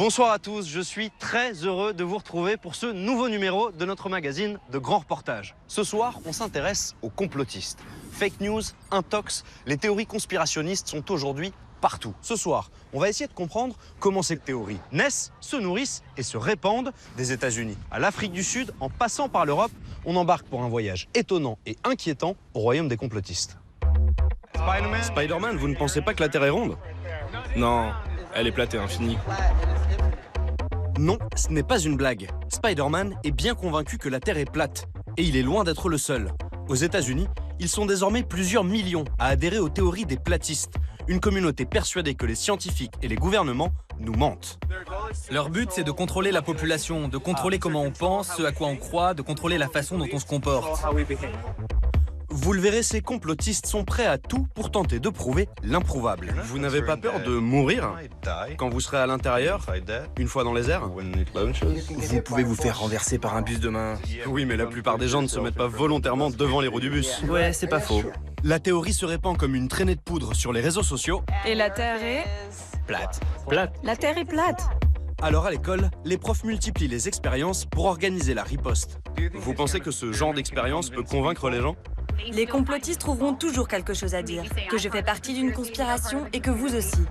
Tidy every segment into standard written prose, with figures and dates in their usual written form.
Bonsoir à tous, je suis très heureux de vous retrouver pour ce nouveau numéro de notre magazine de grands reportages. Ce soir, on s'intéresse aux complotistes. Fake news, intox, les théories conspirationnistes sont aujourd'hui partout. Ce soir, on va essayer de comprendre comment ces théories naissent, se nourrissent et se répandent des États-Unis à l'Afrique du Sud, en passant par l'Europe. On embarque pour un voyage étonnant et inquiétant au royaume des complotistes. Spider-Man, vous ne pensez pas que la Terre est ronde? Non, elle est plate et infinie. Non, ce n'est pas une blague. Spider-Man est bien convaincu que la Terre est plate. Et il est loin d'être le seul. Aux États-Unis, ils sont désormais plusieurs millions à adhérer aux théories des platistes. Une communauté persuadée que les scientifiques et les gouvernements nous mentent. Leur but, c'est de contrôler la population, de contrôler comment on pense, ce à quoi on croit, de contrôler la façon dont on se comporte. Vous le verrez, ces complotistes sont prêts à tout pour tenter de prouver l'improuvable. Vous n'avez pas peur de mourir quand vous serez à l'intérieur, une fois dans les airs? Vous pouvez vous faire renverser par un bus demain. Oui, mais la plupart des gens ne se mettent pas volontairement devant les roues du bus. Ouais, c'est pas faux. La théorie se répand comme une traînée de poudre sur les réseaux sociaux. Et la Terre est... Plate. La Terre est plate. Alors à l'école, les profs multiplient les expériences pour organiser la riposte. Vous pensez que ce genre d'expérience peut convaincre les gens? Les complotistes trouveront toujours quelque chose à dire, que je fais partie d'une conspiration et que vous aussi.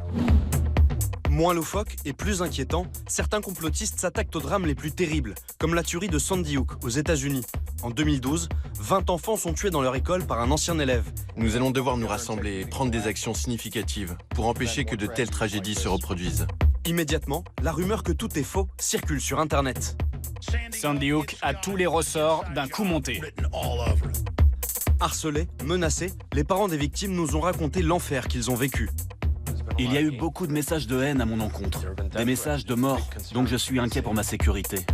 Moins loufoque et plus inquiétant, certains complotistes s'attaquent aux drames les plus terribles, comme la tuerie de Sandy Hook aux États-Unis. En 2012, 20 enfants sont tués dans leur école par un ancien élève. Nous allons devoir nous rassembler et prendre des actions significatives pour empêcher que de telles tragédies se reproduisent. Immédiatement, la rumeur que tout est faux circule sur Internet. Sandy Hook a tous les ressorts d'un coup monté. Harcelés, menacés, les parents des victimes nous ont raconté l'enfer qu'ils ont vécu. Il y a eu beaucoup de messages de haine à mon encontre, des messages de mort, donc je suis inquiet pour ma sécurité.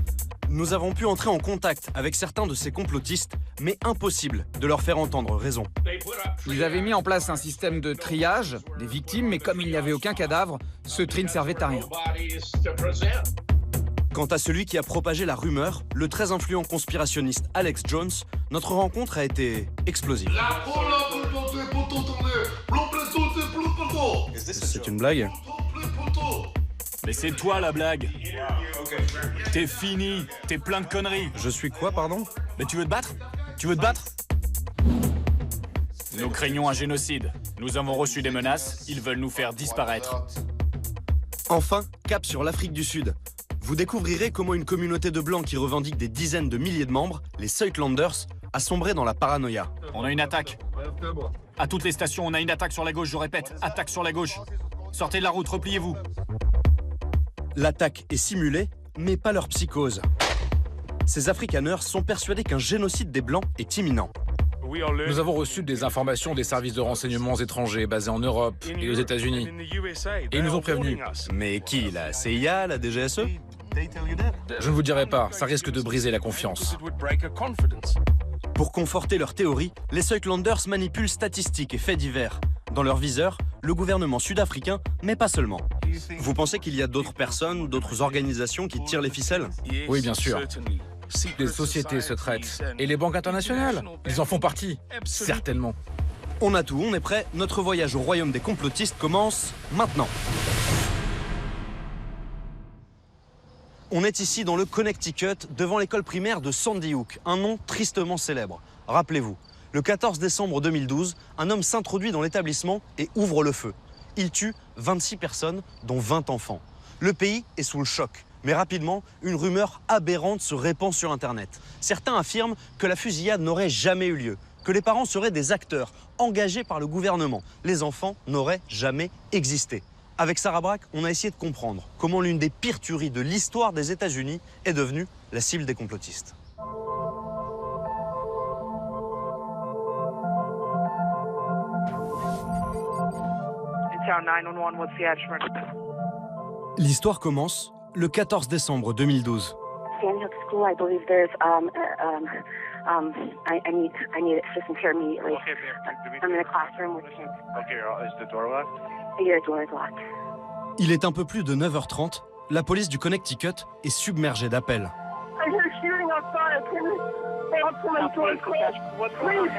Nous avons pu entrer en contact avec certains de ces complotistes, mais impossible de leur faire entendre raison. Ils avaient mis en place un système de triage des victimes, mais comme il n'y avait aucun cadavre, ce tri ne servait à rien. Quant à celui qui a propagé la rumeur, le très influent conspirationniste Alex Jones, notre rencontre a été explosive. C'est une blague? Mais c'est toi la blague. T'es fini, t'es plein de conneries. Je suis quoi, pardon? Mais tu veux te battre? Tu veux te battre? Nous craignons un génocide. Nous avons reçu des menaces, ils veulent nous faire disparaître. Enfin, cap sur l'Afrique du Sud. Vous découvrirez comment une communauté de blancs qui revendique des dizaines de milliers de membres, les Suitlanders, a sombré dans la paranoïa. On a une attaque. À toutes les stations, on a une attaque sur la gauche, je répète, attaque sur la gauche. Sortez de la route, repliez-vous. L'attaque est simulée, mais pas leur psychose. Ces Afrikaners sont persuadés qu'un génocide des Blancs est imminent. Nous avons reçu des informations des services de renseignements étrangers basés en Europe et aux États-Unis. Et ils nous ont prévenus. Mais qui? La CIA, la DGSE? Je ne vous dirai pas, ça risque de briser la confiance. Pour conforter leur théorie, les Suitlanders manipulent statistiques et faits divers. Dans leur viseur, le gouvernement sud-africain, mais pas seulement. Vous pensez qu'il y a d'autres personnes, d'autres organisations qui tirent les ficelles? Oui, bien sûr. Les sociétés se traitent. Et les banques internationales, ils en font partie. Certainement. On a tout, on est prêt. Notre voyage au royaume des complotistes commence maintenant. On est ici dans le Connecticut, devant l'école primaire de Sandy Hook, un nom tristement célèbre. Rappelez-vous, le 14 décembre 2012, un homme s'introduit dans l'établissement et ouvre le feu. Il tue 26 personnes, dont 20 enfants. Le pays est sous le choc. Mais rapidement, une rumeur aberrante se répand sur Internet. Certains affirment que la fusillade n'aurait jamais eu lieu, que les parents seraient des acteurs engagés par le gouvernement. Les enfants n'auraient jamais existé. Avec Sarah Brack, on a essayé de comprendre comment l'une des pires tueries de l'histoire des États-Unis est devenue la cible des complotistes. L'histoire commence le 14 décembre 2012. Sandy Hook School, I believe there's I need assistance here immediately. I'm in a classroom with kids. Okay, is the door locked? Yeah, the door is locked. Il est un peu plus de 9h30. La police du Connecticut est submergée d'appels. I hear shooting outside. Please.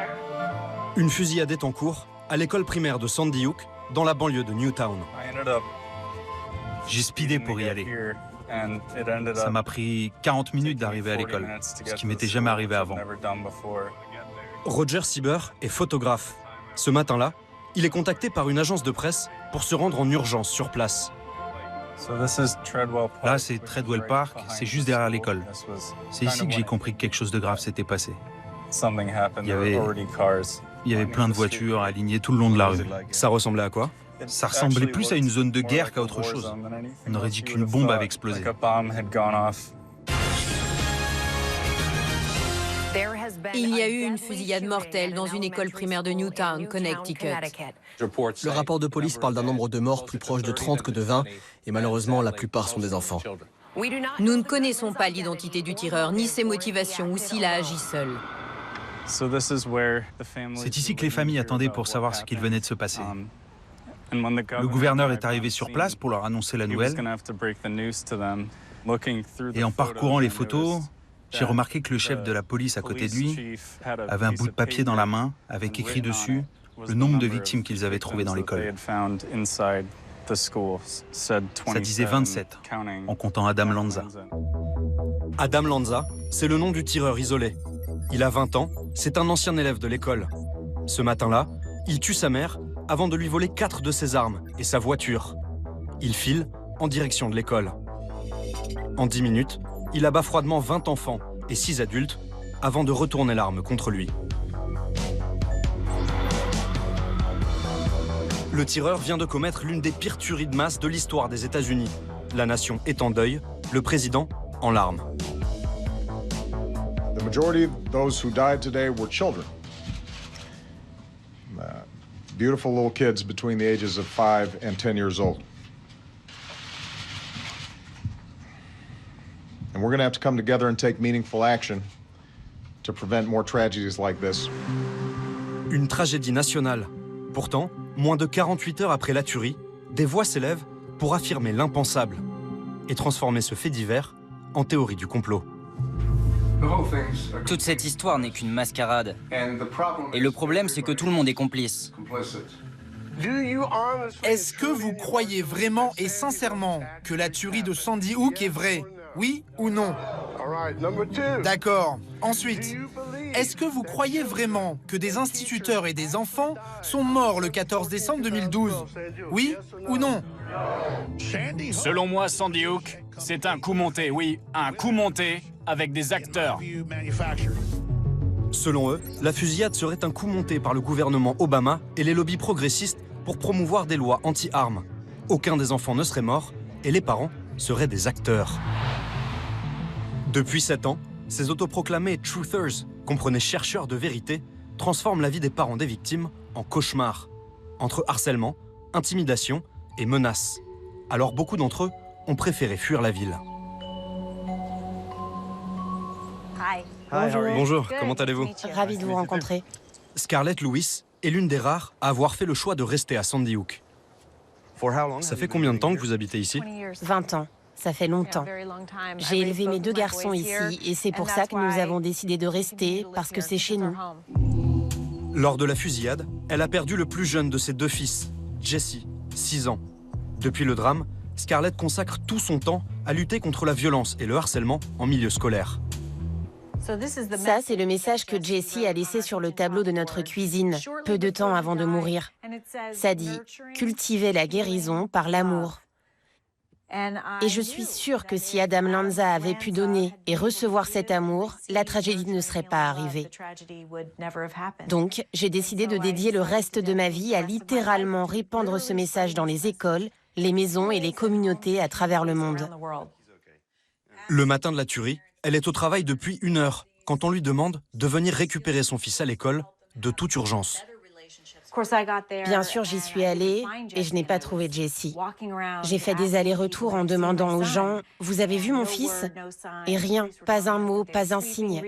Une fusillade est en cours à l'école primaire de Sandy Hook, dans la banlieue de Newtown. J'ai speedé pour y aller. Ça m'a pris 40 minutes d'arriver à l'école, ce qui m'était jamais arrivé avant. Roger Sieber est photographe. Ce matin-là, il est contacté par une agence de presse pour se rendre en urgence sur place. Là, c'est Treadwell Park, c'est juste derrière l'école. C'est ici que j'ai compris que quelque chose de grave s'était passé. Il y avait plein de voitures alignées tout le long de la rue. Ça ressemblait à quoi? Ça ressemblait plus à une zone de guerre qu'à autre chose. On aurait dit qu'une bombe avait explosé. Il y a eu une fusillade mortelle dans une école primaire de Newtown, Connecticut. Le rapport de police parle d'un nombre de morts plus proche de 30 que de 20, et malheureusement, la plupart sont des enfants. Nous ne connaissons pas l'identité du tireur, ni ses motivations, ou s'il a agi seul. C'est ici que les familles attendaient pour savoir ce qu'il venait de se passer. Le gouverneur est arrivé sur place pour leur annoncer la nouvelle. Et en parcourant les photos, j'ai remarqué que le chef de la police à côté de lui avait un bout de papier dans la main avec écrit dessus le nombre de victimes qu'ils avaient trouvées dans l'école. Ça disait 27, en comptant Adam Lanza. Adam Lanza, c'est le nom du tireur isolé. Il a 20 ans, c'est un ancien élève de l'école. Ce matin-là, il tue sa mère avant de lui voler 4 de ses armes et sa voiture. Il file en direction de l'école. En 10 minutes, il abat froidement 20 enfants et 6 adultes avant de retourner l'arme contre lui. Le tireur vient de commettre l'une des pires tueries de masse de l'histoire des États-Unis. La nation est en deuil, le président en larmes. The majority of those who died today were children. Beautiful little kids between the ages of 5 and 10 years old. And we're going to have to come together and take meaningful action to prevent more tragedies like this. Une tragédie nationale. Pourtant, moins de 48 heures après la tuerie, des voix s'élèvent pour affirmer l'impensable et transformer ce fait divers en théorie du complot. Toute cette histoire n'est qu'une mascarade. Et le problème, c'est que tout le monde est complice. Est-ce que vous croyez vraiment et sincèrement que la tuerie de Sandy Hook est vraie? Oui ou non? D'accord. Ensuite, est-ce que vous croyez vraiment que des instituteurs et des enfants sont morts le 14 décembre 2012? Oui ou non? Selon moi, Sandy Hook, c'est un coup monté, oui, un coup monté avec des acteurs. Selon eux, la fusillade serait un coup monté par le gouvernement Obama et les lobbies progressistes pour promouvoir des lois anti-armes. Aucun des enfants ne serait mort et les parents seraient des acteurs. Depuis 7 ans, ces autoproclamés truthers, comprenez chercheurs de vérité, transforment la vie des parents des victimes en cauchemar, entre harcèlement, intimidation et menaces. Alors beaucoup d'entre eux ont préféré fuir la ville. Bonjour. Bonjour, comment allez-vous? Ravie de vous rencontrer. Scarlett Lewis est l'une des rares à avoir fait le choix de rester à Sandy Hook. Ça fait combien de temps que vous habitez ici? 20 ans. Ça fait longtemps. J'ai élevé mes 2 garçons ici et c'est pour ça que nous avons décidé de rester, parce que c'est chez nous. Lors de la fusillade, elle a perdu le plus jeune de ses 2 fils, Jesse, 6 ans. Depuis le drame, Scarlett consacre tout son temps à lutter contre la violence et le harcèlement en milieu scolaire. Ça, c'est le message que Jesse a laissé sur le tableau de notre cuisine, peu de temps avant de mourir. Ça dit « Cultiver la guérison par l'amour ». Et je suis sûre que si Adam Lanza avait pu donner et recevoir cet amour, la tragédie ne serait pas arrivée. Donc, j'ai décidé de dédier le reste de ma vie à littéralement répandre ce message dans les écoles, les maisons et les communautés à travers le monde. Le matin de la tuerie, elle est au travail depuis 1 heure quand on lui demande de venir récupérer son fils à l'école de toute urgence. Bien sûr, j'y suis allée et je n'ai pas trouvé Jesse. J'ai fait des allers-retours en demandant aux gens « Vous avez vu mon fils ?» Et rien, pas un mot, pas un signe.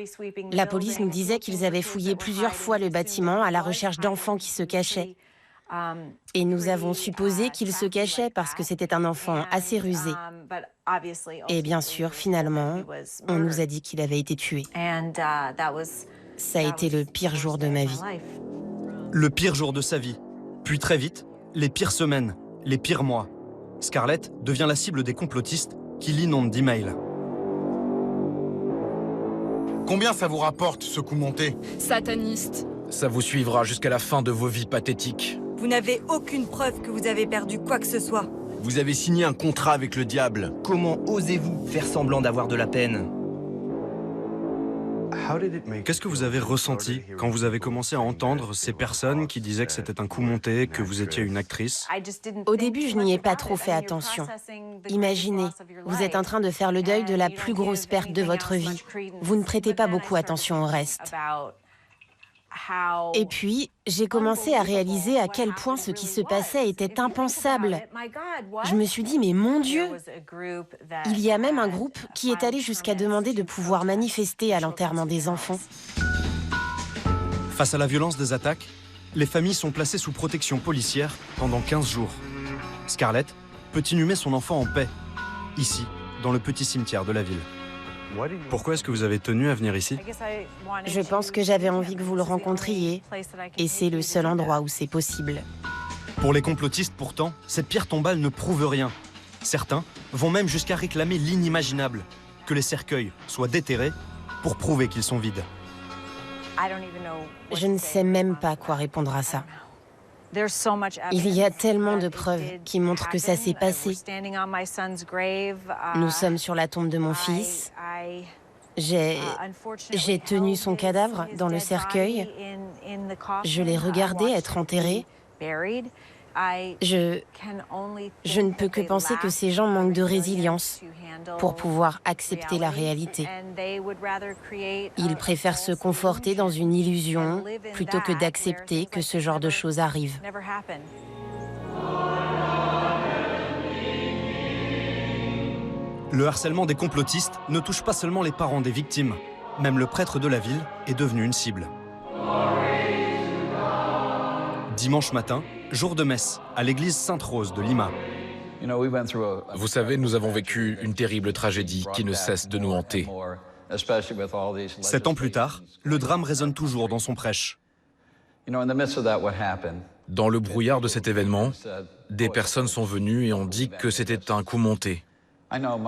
La police nous disait qu'ils avaient fouillé plusieurs fois le bâtiment à la recherche d'enfants qui se cachaient. Et nous avons supposé qu'il se cachait parce que c'était un enfant assez rusé. Et bien sûr, finalement, on nous a dit qu'il avait été tué. Ça a été le pire jour de ma vie. Le pire jour de sa vie. Puis très vite, les pires semaines, les pires mois. Scarlett devient la cible des complotistes qui l'inonde d'emails. Combien ça vous rapporte, ce coup monté? Sataniste. Ça vous suivra jusqu'à la fin de vos vies pathétiques. Vous n'avez aucune preuve que vous avez perdu quoi que ce soit. Vous avez signé un contrat avec le diable. Comment osez-vous faire semblant d'avoir de la peine? Qu'est-ce que vous avez ressenti quand vous avez commencé à entendre ces personnes qui disaient que c'était un coup monté, que vous étiez une actrice? Au début, je n'y ai pas trop fait attention. Imaginez, vous êtes en train de faire le deuil de la plus grosse perte de votre vie. Vous ne prêtez pas beaucoup attention au reste. Et puis, j'ai commencé à réaliser à quel point ce qui se passait était impensable. Je me suis dit, mais mon Dieu, il y a même un groupe qui est allé jusqu'à demander de pouvoir manifester à l'enterrement des enfants. Face à la violence des attaques, les familles sont placées sous protection policière pendant 15 jours. Scarlett peut inhumer son enfant en paix, ici, dans le petit cimetière de la ville. Pourquoi est-ce que vous avez tenu à venir ici? Je pense que j'avais envie que vous le rencontriez, et c'est le seul endroit où c'est possible. Pour les complotistes, pourtant, cette pierre tombale ne prouve rien. Certains vont même jusqu'à réclamer l'inimaginable, que les cercueils soient déterrés pour prouver qu'ils sont vides. Je ne sais même pas quoi répondre à ça. Il y a tellement de preuves qui montrent que ça s'est passé. Nous sommes sur la tombe de mon fils. J'ai tenu son cadavre dans le cercueil. Je l'ai regardé être enterré. Je ne peux que penser que ces gens manquent de résilience pour pouvoir accepter la réalité. Ils préfèrent se conforter dans une illusion plutôt que d'accepter que ce genre de choses arrive. Le harcèlement des complotistes ne touche pas seulement les parents des victimes. Même le prêtre de la ville est devenu une cible. Dimanche matin, jour de messe, à l'église Sainte-Rose de Lima. Vous savez, nous avons vécu une terrible tragédie qui ne cesse de nous hanter. 7 ans plus tard, le drame résonne toujours dans son prêche. Dans le brouillard de cet événement, des personnes sont venues et ont dit que c'était un coup monté,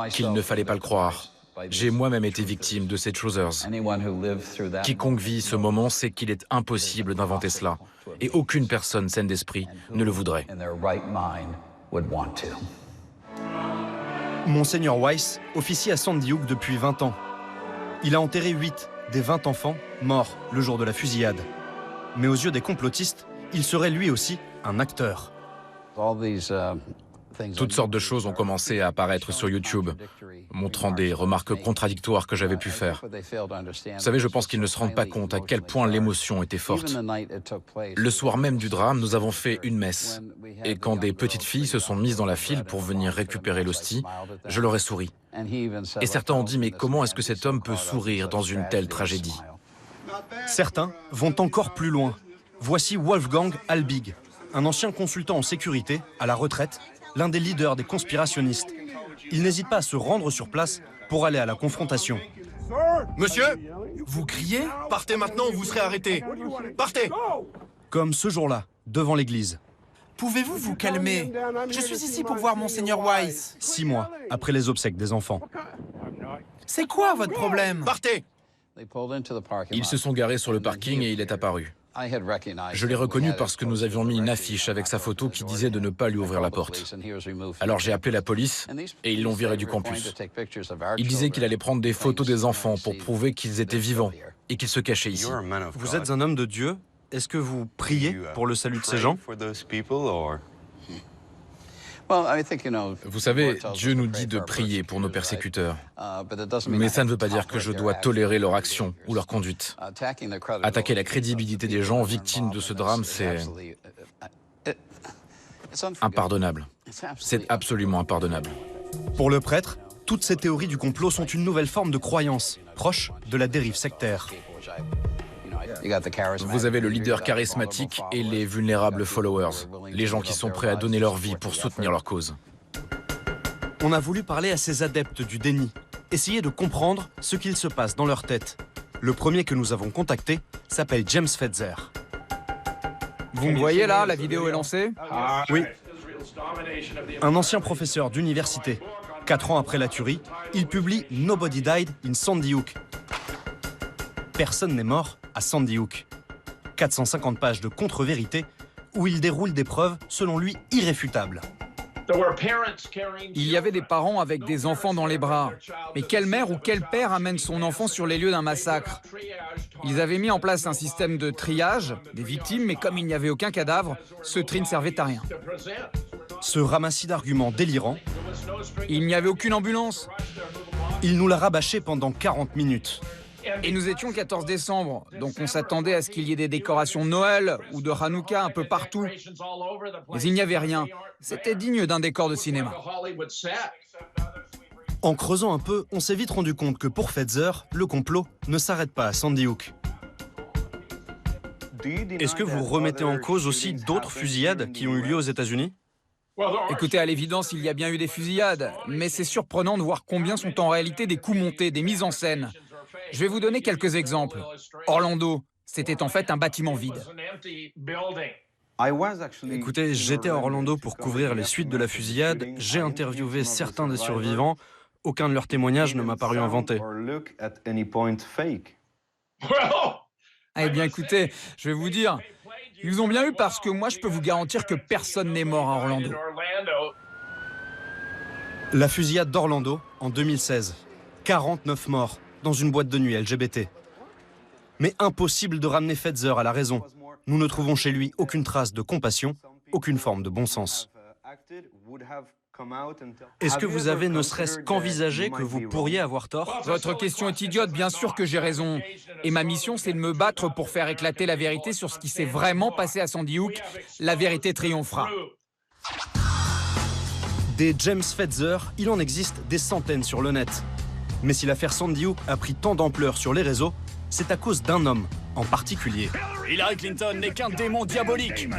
qu'il ne fallait pas le croire. J'ai moi-même été victime de cette choseuse. Quiconque vit ce moment sait qu'il est impossible d'inventer cela, et aucune personne saine d'esprit ne le voudrait. Monseigneur Weiss officie à Sandy Hook depuis 20 ans. Il a enterré 8 des 20 enfants morts le jour de la fusillade. Mais aux yeux des complotistes, il serait lui aussi un acteur. Toutes sortes de choses ont commencé à apparaître sur YouTube, montrant des remarques contradictoires que j'avais pu faire. Vous savez, je pense qu'ils ne se rendent pas compte à quel point l'émotion était forte. Le soir même du drame, nous avons fait une messe. Et quand des petites filles se sont mises dans la file pour venir récupérer l'hostie, je leur ai souri. Et certains ont dit, mais comment est-ce que cet homme peut sourire dans une telle tragédie? Certains vont encore plus loin. Voici Wolfgang Albig, un ancien consultant en sécurité, à la retraite, l'un des leaders des conspirationnistes. Il n'hésite pas à se rendre sur place pour aller à la confrontation. Monsieur, vous criez? Partez maintenant ou vous serez arrêté. Partez! Comme ce jour-là, devant l'église. Pouvez-vous vous calmer? Je suis ici pour voir Monseigneur Weiss. 6 mois après les obsèques des enfants. C'est quoi votre problème? Partez! Ils se sont garés sur le parking et il est apparu. Je l'ai reconnu parce que nous avions mis une affiche avec sa photo qui disait de ne pas lui ouvrir la porte. Alors j'ai appelé la police et ils l'ont viré du campus. Il disait qu'il allait prendre des photos des enfants pour prouver qu'ils étaient vivants et qu'ils se cachaient ici. Vous êtes un homme de Dieu. Est-ce que vous priez pour le salut de ces gens? Vous savez, Dieu nous dit de prier pour nos persécuteurs. Mais ça ne veut pas dire que je dois tolérer leur action ou leur conduite. Attaquer la crédibilité des gens victimes de ce drame, c'est impardonnable. C'est absolument impardonnable. Pour le prêtre, toutes ces théories du complot sont une nouvelle forme de croyance, proche de la dérive sectaire. Vous avez le leader charismatique et les vulnérables followers, les gens qui sont prêts à donner leur vie pour soutenir leur cause. On a voulu parler à ces adeptes du déni, essayer de comprendre ce qu'il se passe dans leur tête. Le premier que nous avons contacté s'appelle James Fetzer. Vous me voyez là, la vidéo est lancée? Oui. Un ancien professeur d'université. 4 ans après la tuerie, il publie Nobody Died in Sandy Hook. Personne n'est mort à Sandy Hook. 450 pages de contre-vérité où il déroule des preuves, selon lui, irréfutables. Il y avait des parents avec des enfants dans les bras. Mais quelle mère ou quel père amène son enfant sur les lieux d'un massacre? Ils avaient mis en place un système de triage des victimes, mais comme il n'y avait aucun cadavre, ce tri ne servait à rien. Ce ramassis d'arguments délirants, il n'y avait aucune ambulance. Il nous l'a rabâché pendant 40 minutes. Et nous étions le 14 décembre, donc on s'attendait à ce qu'il y ait des décorations de Noël ou de Hanouka un peu partout. Mais il n'y avait rien. C'était digne d'un décor de cinéma. En creusant un peu, on s'est vite rendu compte que pour Fetzer, le complot ne s'arrête pas à Sandy Hook. Est-ce que vous remettez en cause aussi d'autres fusillades qui ont eu lieu aux États-Unis? Écoutez, à l'évidence, il y a bien eu des fusillades, mais c'est surprenant de voir combien sont en réalité des coups montés, des mises en scène. Je vais vous donner quelques exemples. Orlando, c'était en fait un bâtiment vide. Écoutez, j'étais à Orlando pour couvrir les suites de la fusillade. J'ai interviewé certains des survivants. Aucun de leurs témoignages ne m'a paru inventé. Eh bien, écoutez, je vais vous dire, ils ont bien eu parce que moi, je peux vous garantir que personne n'est mort à Orlando. La fusillade d'Orlando, en 2016. 49 morts dans une boîte de nuit LGBT. Mais impossible de ramener Fetzer à la raison. Nous ne trouvons chez lui aucune trace de compassion, aucune forme de bon sens. Est-ce que vous avez ne serait-ce qu'envisagé que vous pourriez avoir tort? Votre question est idiote, bien sûr que j'ai raison. Et ma mission, c'est de me battre pour faire éclater la vérité sur ce qui s'est vraiment passé à Sandy Hook. La vérité triomphera. Des James Fetzer, il en existe des centaines sur le net. Mais si l'affaire Sandy Hook a pris tant d'ampleur sur les réseaux, c'est à cause d'un homme en particulier. Hillary Clinton n'est qu'un démon diabolique.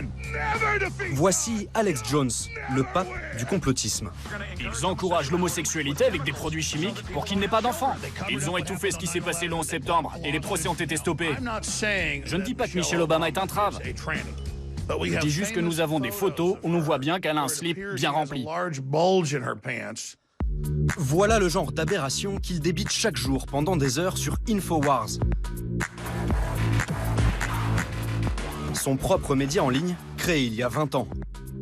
Voici Alex Jones, le pape du complotisme. Ils encouragent l'homosexualité avec des produits chimiques pour qu'il n'ait pas d'enfants. Ils ont étouffé ce qui s'est passé le 11 septembre et les procès ont été stoppés. Je ne dis pas que Michelle Obama est un trave. Je dis juste que nous avons des photos où l'on voit bien qu'elle a un slip bien rempli. Voilà le genre d'aberration qu'il débite chaque jour pendant des heures sur Infowars. Son propre média en ligne, créé il y a 20 ans.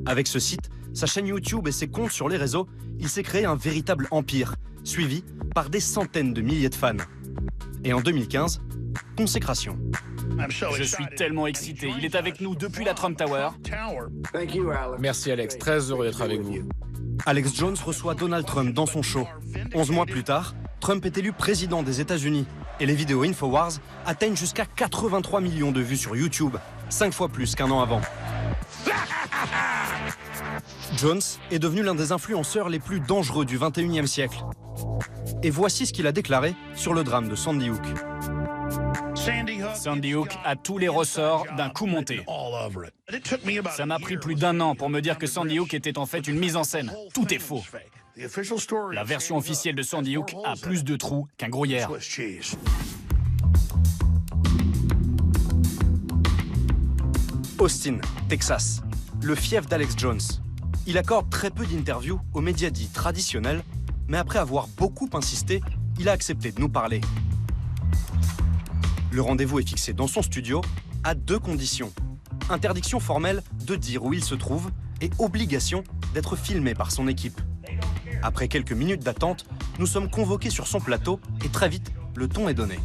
Avec ce site, sa chaîne YouTube et ses comptes sur les réseaux, il s'est créé un véritable empire, suivi par des centaines de milliers de fans. Et en 2015, consécration. Je suis tellement excité. Il est avec nous depuis la Trump Tower. Merci Alex, très heureux d'être avec vous. Alex Jones reçoit Donald Trump dans son show. 11 mois plus tard, Trump est élu président des États-Unis. Et les vidéos Infowars atteignent jusqu'à 83 millions de vues sur YouTube, 5 fois plus qu'un an avant. Jones est devenu l'un des influenceurs les plus dangereux du 21e siècle. Et voici ce qu'il a déclaré sur le drame de Sandy Hook. Sandy Hook a tous les ressorts d'un coup monté. Ça m'a pris plus d'1 an pour me dire que Sandy Hook était en fait une mise en scène. Tout est faux. La version officielle de Sandy Hook a plus de trous qu'un gruyère. Austin, Texas, le fief d'Alex Jones. Il accorde très peu d'interviews aux médias dits traditionnels, mais après avoir beaucoup insisté, il a accepté de nous parler. Le rendez-vous est fixé dans son studio à 2 conditions. Interdiction formelle de dire où il se trouve et obligation d'être filmé par son équipe. Après quelques minutes d'attente, nous sommes convoqués sur son plateau et très vite, le ton est donné.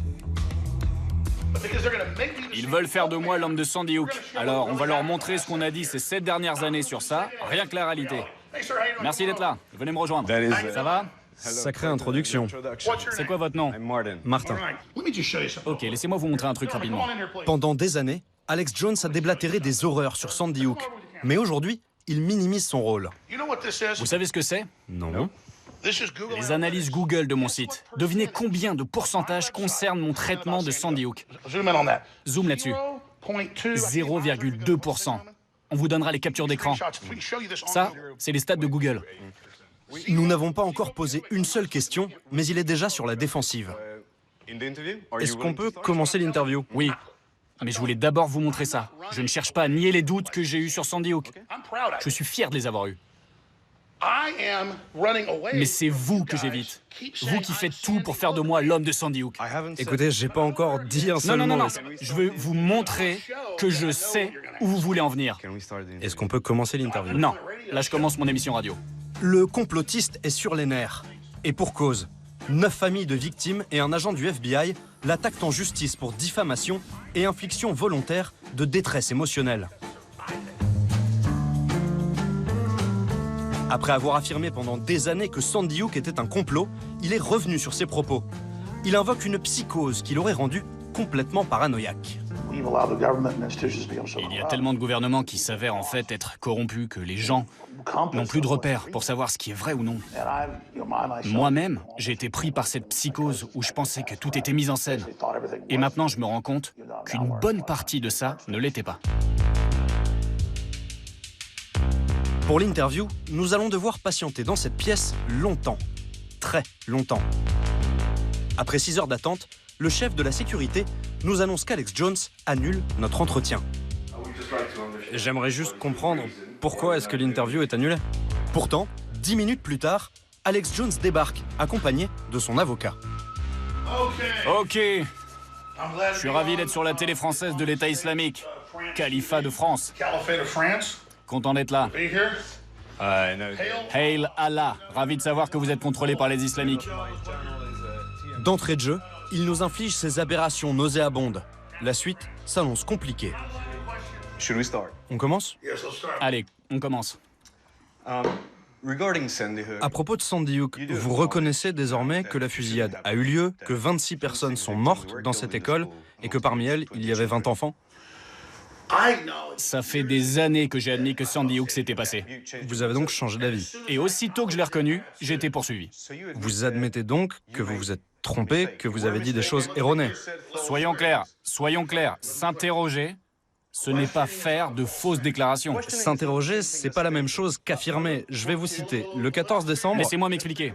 Ils veulent faire de moi l'homme de Sandy Hook. Alors, on va leur montrer ce qu'on a dit ces 7 dernières années sur ça, rien que la réalité. Merci d'être là. Venez me rejoindre. Ça va? Sacrée introduction. C'est quoi votre nom? Martin. Ok, laissez-moi vous montrer un truc rapidement. Pendant des années, Alex Jones a déblatéré des horreurs sur Sandy Hook. Mais aujourd'hui, il minimise son rôle. Vous savez ce que c'est? Non. Les analyses Google de mon site. Devinez combien de pourcentage concerne mon traitement de Sandy Hook. Zoom là-dessus. 0,2%. On vous donnera les captures d'écran. Ça, c'est les stats de Google. Nous n'avons pas encore posé une seule question, mais il est déjà sur la défensive. Est-ce qu'on peut commencer l'interview? Oui. Mais je voulais d'abord vous montrer ça. Je ne cherche pas à nier les doutes que j'ai eus sur Sandy Hook. Je suis fier de les avoir eus. Mais c'est vous que j'évite. Vous qui faites tout pour faire de moi l'homme de Sandy Hook. Écoutez, j'ai pas encore dit un seul non, mot. non. Je veux vous montrer que je sais où vous voulez en venir. Est-ce qu'on peut commencer l'interview? Non, là je commence mon émission radio. Le complotiste est sur les nerfs. Et pour cause. 9 familles de victimes et un agent du FBI l'attaquent en justice pour diffamation et infliction volontaire de détresse émotionnelle. Après avoir affirmé pendant des années que Sandy Hook était un complot, il est revenu sur ses propos. Il invoque une psychose qui l'aurait rendu complètement paranoïaque. Il y a tellement de gouvernements qui s'avèrent en fait être corrompus que les gens n'ont plus de repères pour savoir ce qui est vrai ou non. Moi-même, j'ai été pris par cette psychose où je pensais que tout était mis en scène. Et maintenant, je me rends compte qu'une bonne partie de ça ne l'était pas. Pour l'interview, nous allons devoir patienter dans cette pièce longtemps. Très longtemps. Après 6 heures d'attente, le chef de la sécurité nous annonce qu'Alex Jones annule notre entretien. J'aimerais juste comprendre pourquoi est-ce que l'interview est annulée. Pourtant, 10 minutes plus tard, Alex Jones débarque, accompagné de son avocat. Ok. Je suis ravi d'être sur la télé française de l'État islamique. Califat de France. Content d'être là. Hail Allah. Ravi de savoir que vous êtes contrôlé par les islamiques. D'entrée de jeu, il nous inflige ces aberrations nauséabondes. La suite s'annonce compliquée. On commence? Allez, on commence. À propos de Sandy Hook, vous reconnaissez désormais que la fusillade a eu lieu, que 26 personnes sont mortes dans cette école et que parmi elles, il y avait 20 enfants? Ça fait des années que j'ai admis que Sandy Hook s'était passé. Vous avez donc changé d'avis? Et aussitôt que je l'ai reconnu, j'ai été poursuivi. Vous admettez donc que vous vous êtes trompé, que vous avez dit des choses erronées? Soyons clairs, s'interroger, ce n'est pas faire de fausses déclarations. S'interroger, c'est pas la même chose qu'affirmer. Je vais vous citer. Le 14 décembre... Laissez-moi m'expliquer.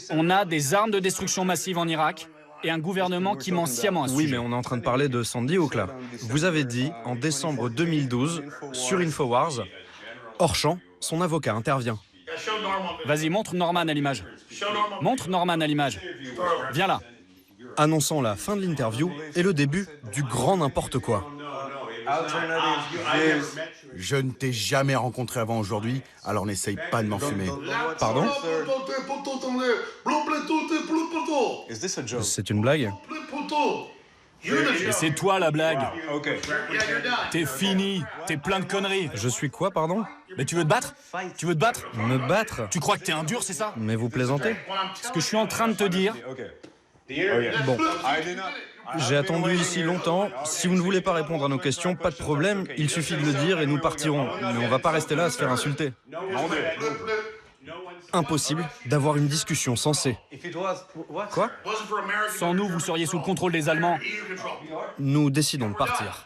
On a des armes de destruction massive en Irak et un gouvernement qui ment sciemment à ce Oui, sujet. mais on est en train de parler de Sandy Hook, là. Vous avez dit, en décembre 2012, sur Infowars, hors champ, son avocat intervient. Vas-y, montre Norman à l'image. Viens là. Annonçant la fin de l'interview et le début du grand n'importe quoi. Je ne t'ai jamais rencontré avant aujourd'hui, alors n'essaye pas de m'enfumer. Pardon? C'est une blague? Et c'est toi la blague. T'es fini, t'es plein de conneries. Je suis quoi, pardon? Mais tu veux te battre? Me battre? Tu crois que t'es un dur, c'est ça? Mais vous plaisantez? Ce que je suis en train de te dire... Bon. J'ai attendu ici longtemps. Si vous ne voulez pas répondre à nos questions, pas de problème. Il suffit de le dire et nous partirons. Mais on va pas rester là à se faire insulter. Impossible d'avoir une discussion sensée. Quoi? Sans nous, vous seriez sous le contrôle des Allemands. Nous décidons de partir.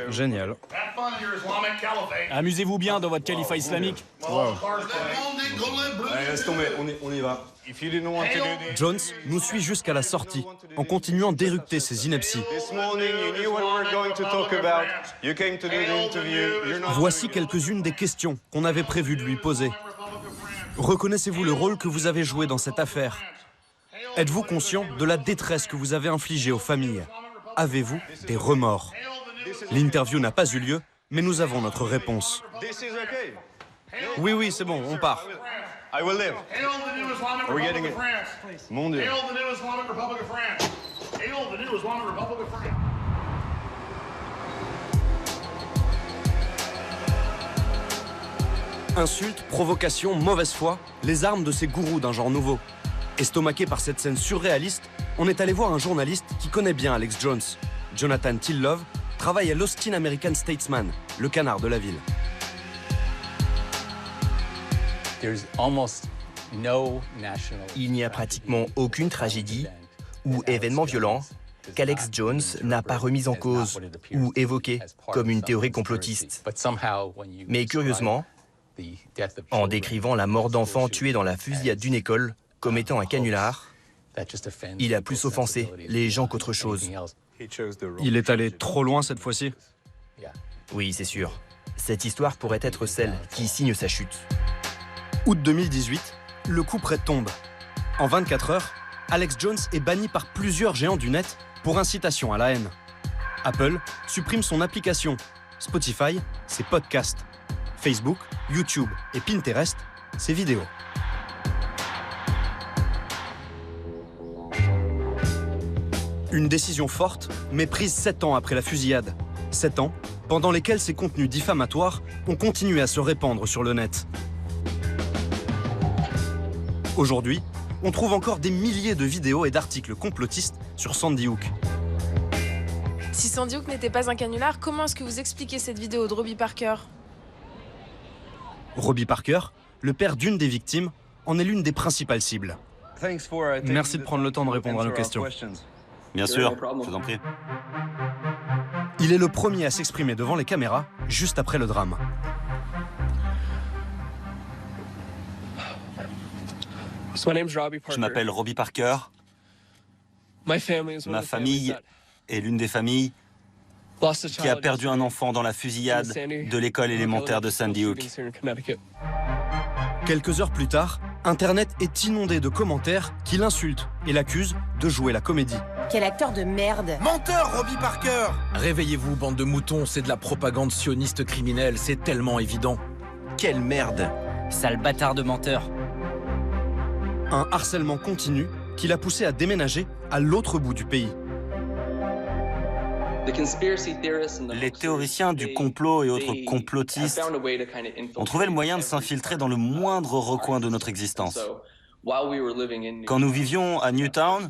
Génial. Amusez-vous bien dans votre califat islamique. Wow. Laisse tomber, on y va. Jones nous suit jusqu'à la sortie, en continuant d'éructer ses inepties. Voici quelques-unes des questions qu'on avait prévu de lui poser. Reconnaissez-vous le rôle que vous avez joué dans cette affaire? Êtes-vous conscient de la détresse que vous avez infligée aux familles? Avez-vous des remords? L'interview n'a pas eu lieu, mais nous avons notre réponse. Oui, c'est bon, on part. I will live. Are we getting it? Mon Dieu. Insultes, provocations, mauvaise foi, les armes de ces gourous d'un genre nouveau. Estomaqué par cette scène surréaliste, on est allé voir un journaliste qui connaît bien Alex Jones. Jonathan Tillove travaille à l'Austin American Statesman, le canard de la ville. Il n'y a pratiquement aucune tragédie ou événement violent qu'Alex Jones n'a pas remis en cause ou évoqué comme une théorie complotiste. Mais curieusement, en décrivant la mort d'enfants tués dans la fusillade d'une école comme étant un canular, il a plus offensé les gens qu'autre chose. Il est allé trop loin cette fois-ci? Oui, c'est sûr. Cette histoire pourrait être celle qui signe sa chute. Août 2018, le coup près tombe. En 24 heures, Alex Jones est banni par plusieurs géants du net pour incitation à la haine. Apple supprime son application. Spotify, ses podcasts. Facebook, YouTube et Pinterest, ses vidéos. Une décision forte, mais prise 7 ans après la fusillade. 7 ans pendant lesquels ces contenus diffamatoires ont continué à se répandre sur le net. Aujourd'hui, on trouve encore des milliers de vidéos et d'articles complotistes sur Sandy Hook. Si Sandy Hook n'était pas un canular, comment est-ce que vous expliquez cette vidéo de Robbie Parker? Robbie Parker, le père d'une des victimes, en est l'une des principales cibles. Merci de prendre le temps de répondre à nos questions. Bien sûr, je vous en prie. Il est le premier à s'exprimer devant les caméras, juste après le drame. Je m'appelle Robbie Parker. Ma famille est l'une des familles qui a perdu un enfant dans la fusillade de l'école élémentaire de Sandy Hook. Quelques heures plus tard, Internet est inondé de commentaires qui l'insultent et l'accusent de jouer la comédie. Quel acteur de merde! Menteur, Robbie Parker! Réveillez-vous, bande de moutons, c'est de la propagande sioniste criminelle, c'est tellement évident. Quelle merde! Sale bâtard de menteur. Un harcèlement continu qui l'a poussé à déménager à l'autre bout du pays. Les théoriciens du complot et autres complotistes ont trouvé le moyen de s'infiltrer dans le moindre recoin de notre existence. Quand nous vivions à Newtown,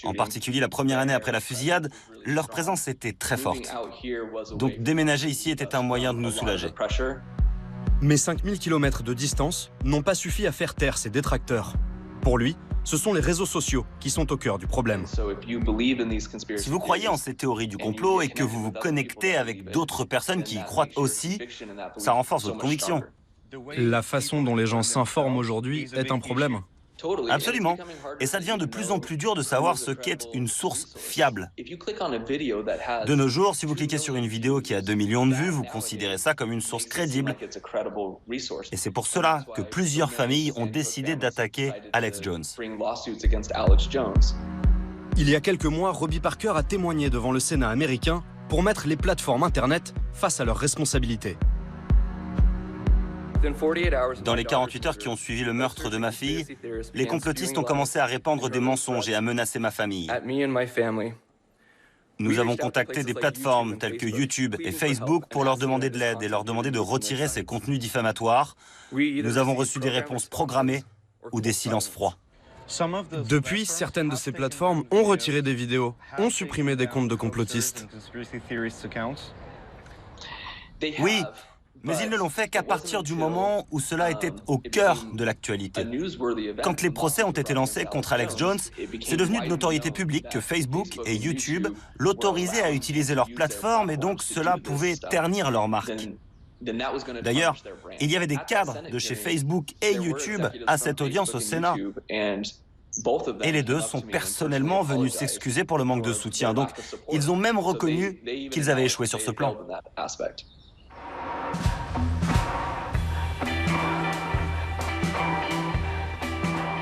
en particulier la première année après la fusillade, leur présence était très forte. Donc déménager ici était un moyen de nous soulager. Mais 5000 km de distance n'ont pas suffi à faire taire ses détracteurs. Pour lui, ce sont les réseaux sociaux qui sont au cœur du problème. Si vous croyez en ces théories du complot et que vous vous connectez avec d'autres personnes qui y croient aussi, ça renforce votre conviction. La façon dont les gens s'informent aujourd'hui est un problème. Absolument. Et ça devient de plus en plus dur de savoir ce qu'est une source fiable. De nos jours, si vous cliquez sur une vidéo qui a 2 millions de vues, vous considérez ça comme une source crédible. Et c'est pour cela que plusieurs familles ont décidé d'attaquer Alex Jones. Il y a quelques mois, Robbie Parker a témoigné devant le Sénat américain pour mettre les plateformes Internet face à leurs responsabilités. Dans les 48 heures qui ont suivi le meurtre de ma fille, les complotistes ont commencé à répandre des mensonges et à menacer ma famille. Nous avons contacté des plateformes telles que YouTube et Facebook pour leur demander de l'aide et leur demander de retirer ces contenus diffamatoires. Nous avons reçu des réponses programmées ou des silences froids. Depuis, certaines de ces plateformes ont retiré des vidéos, ont supprimé des comptes de complotistes. Oui, mais ils ne l'ont fait qu'à partir du moment où cela était au cœur de l'actualité. Quand les procès ont été lancés contre Alex Jones, c'est devenu de notoriété publique que Facebook et YouTube l'autorisaient à utiliser leur plateforme et donc cela pouvait ternir leur marque. D'ailleurs, il y avait des cadres de chez Facebook et YouTube à cette audience au Sénat. Et les deux sont personnellement venus s'excuser pour le manque de soutien. Donc, ils ont même reconnu qu'ils avaient échoué sur ce plan.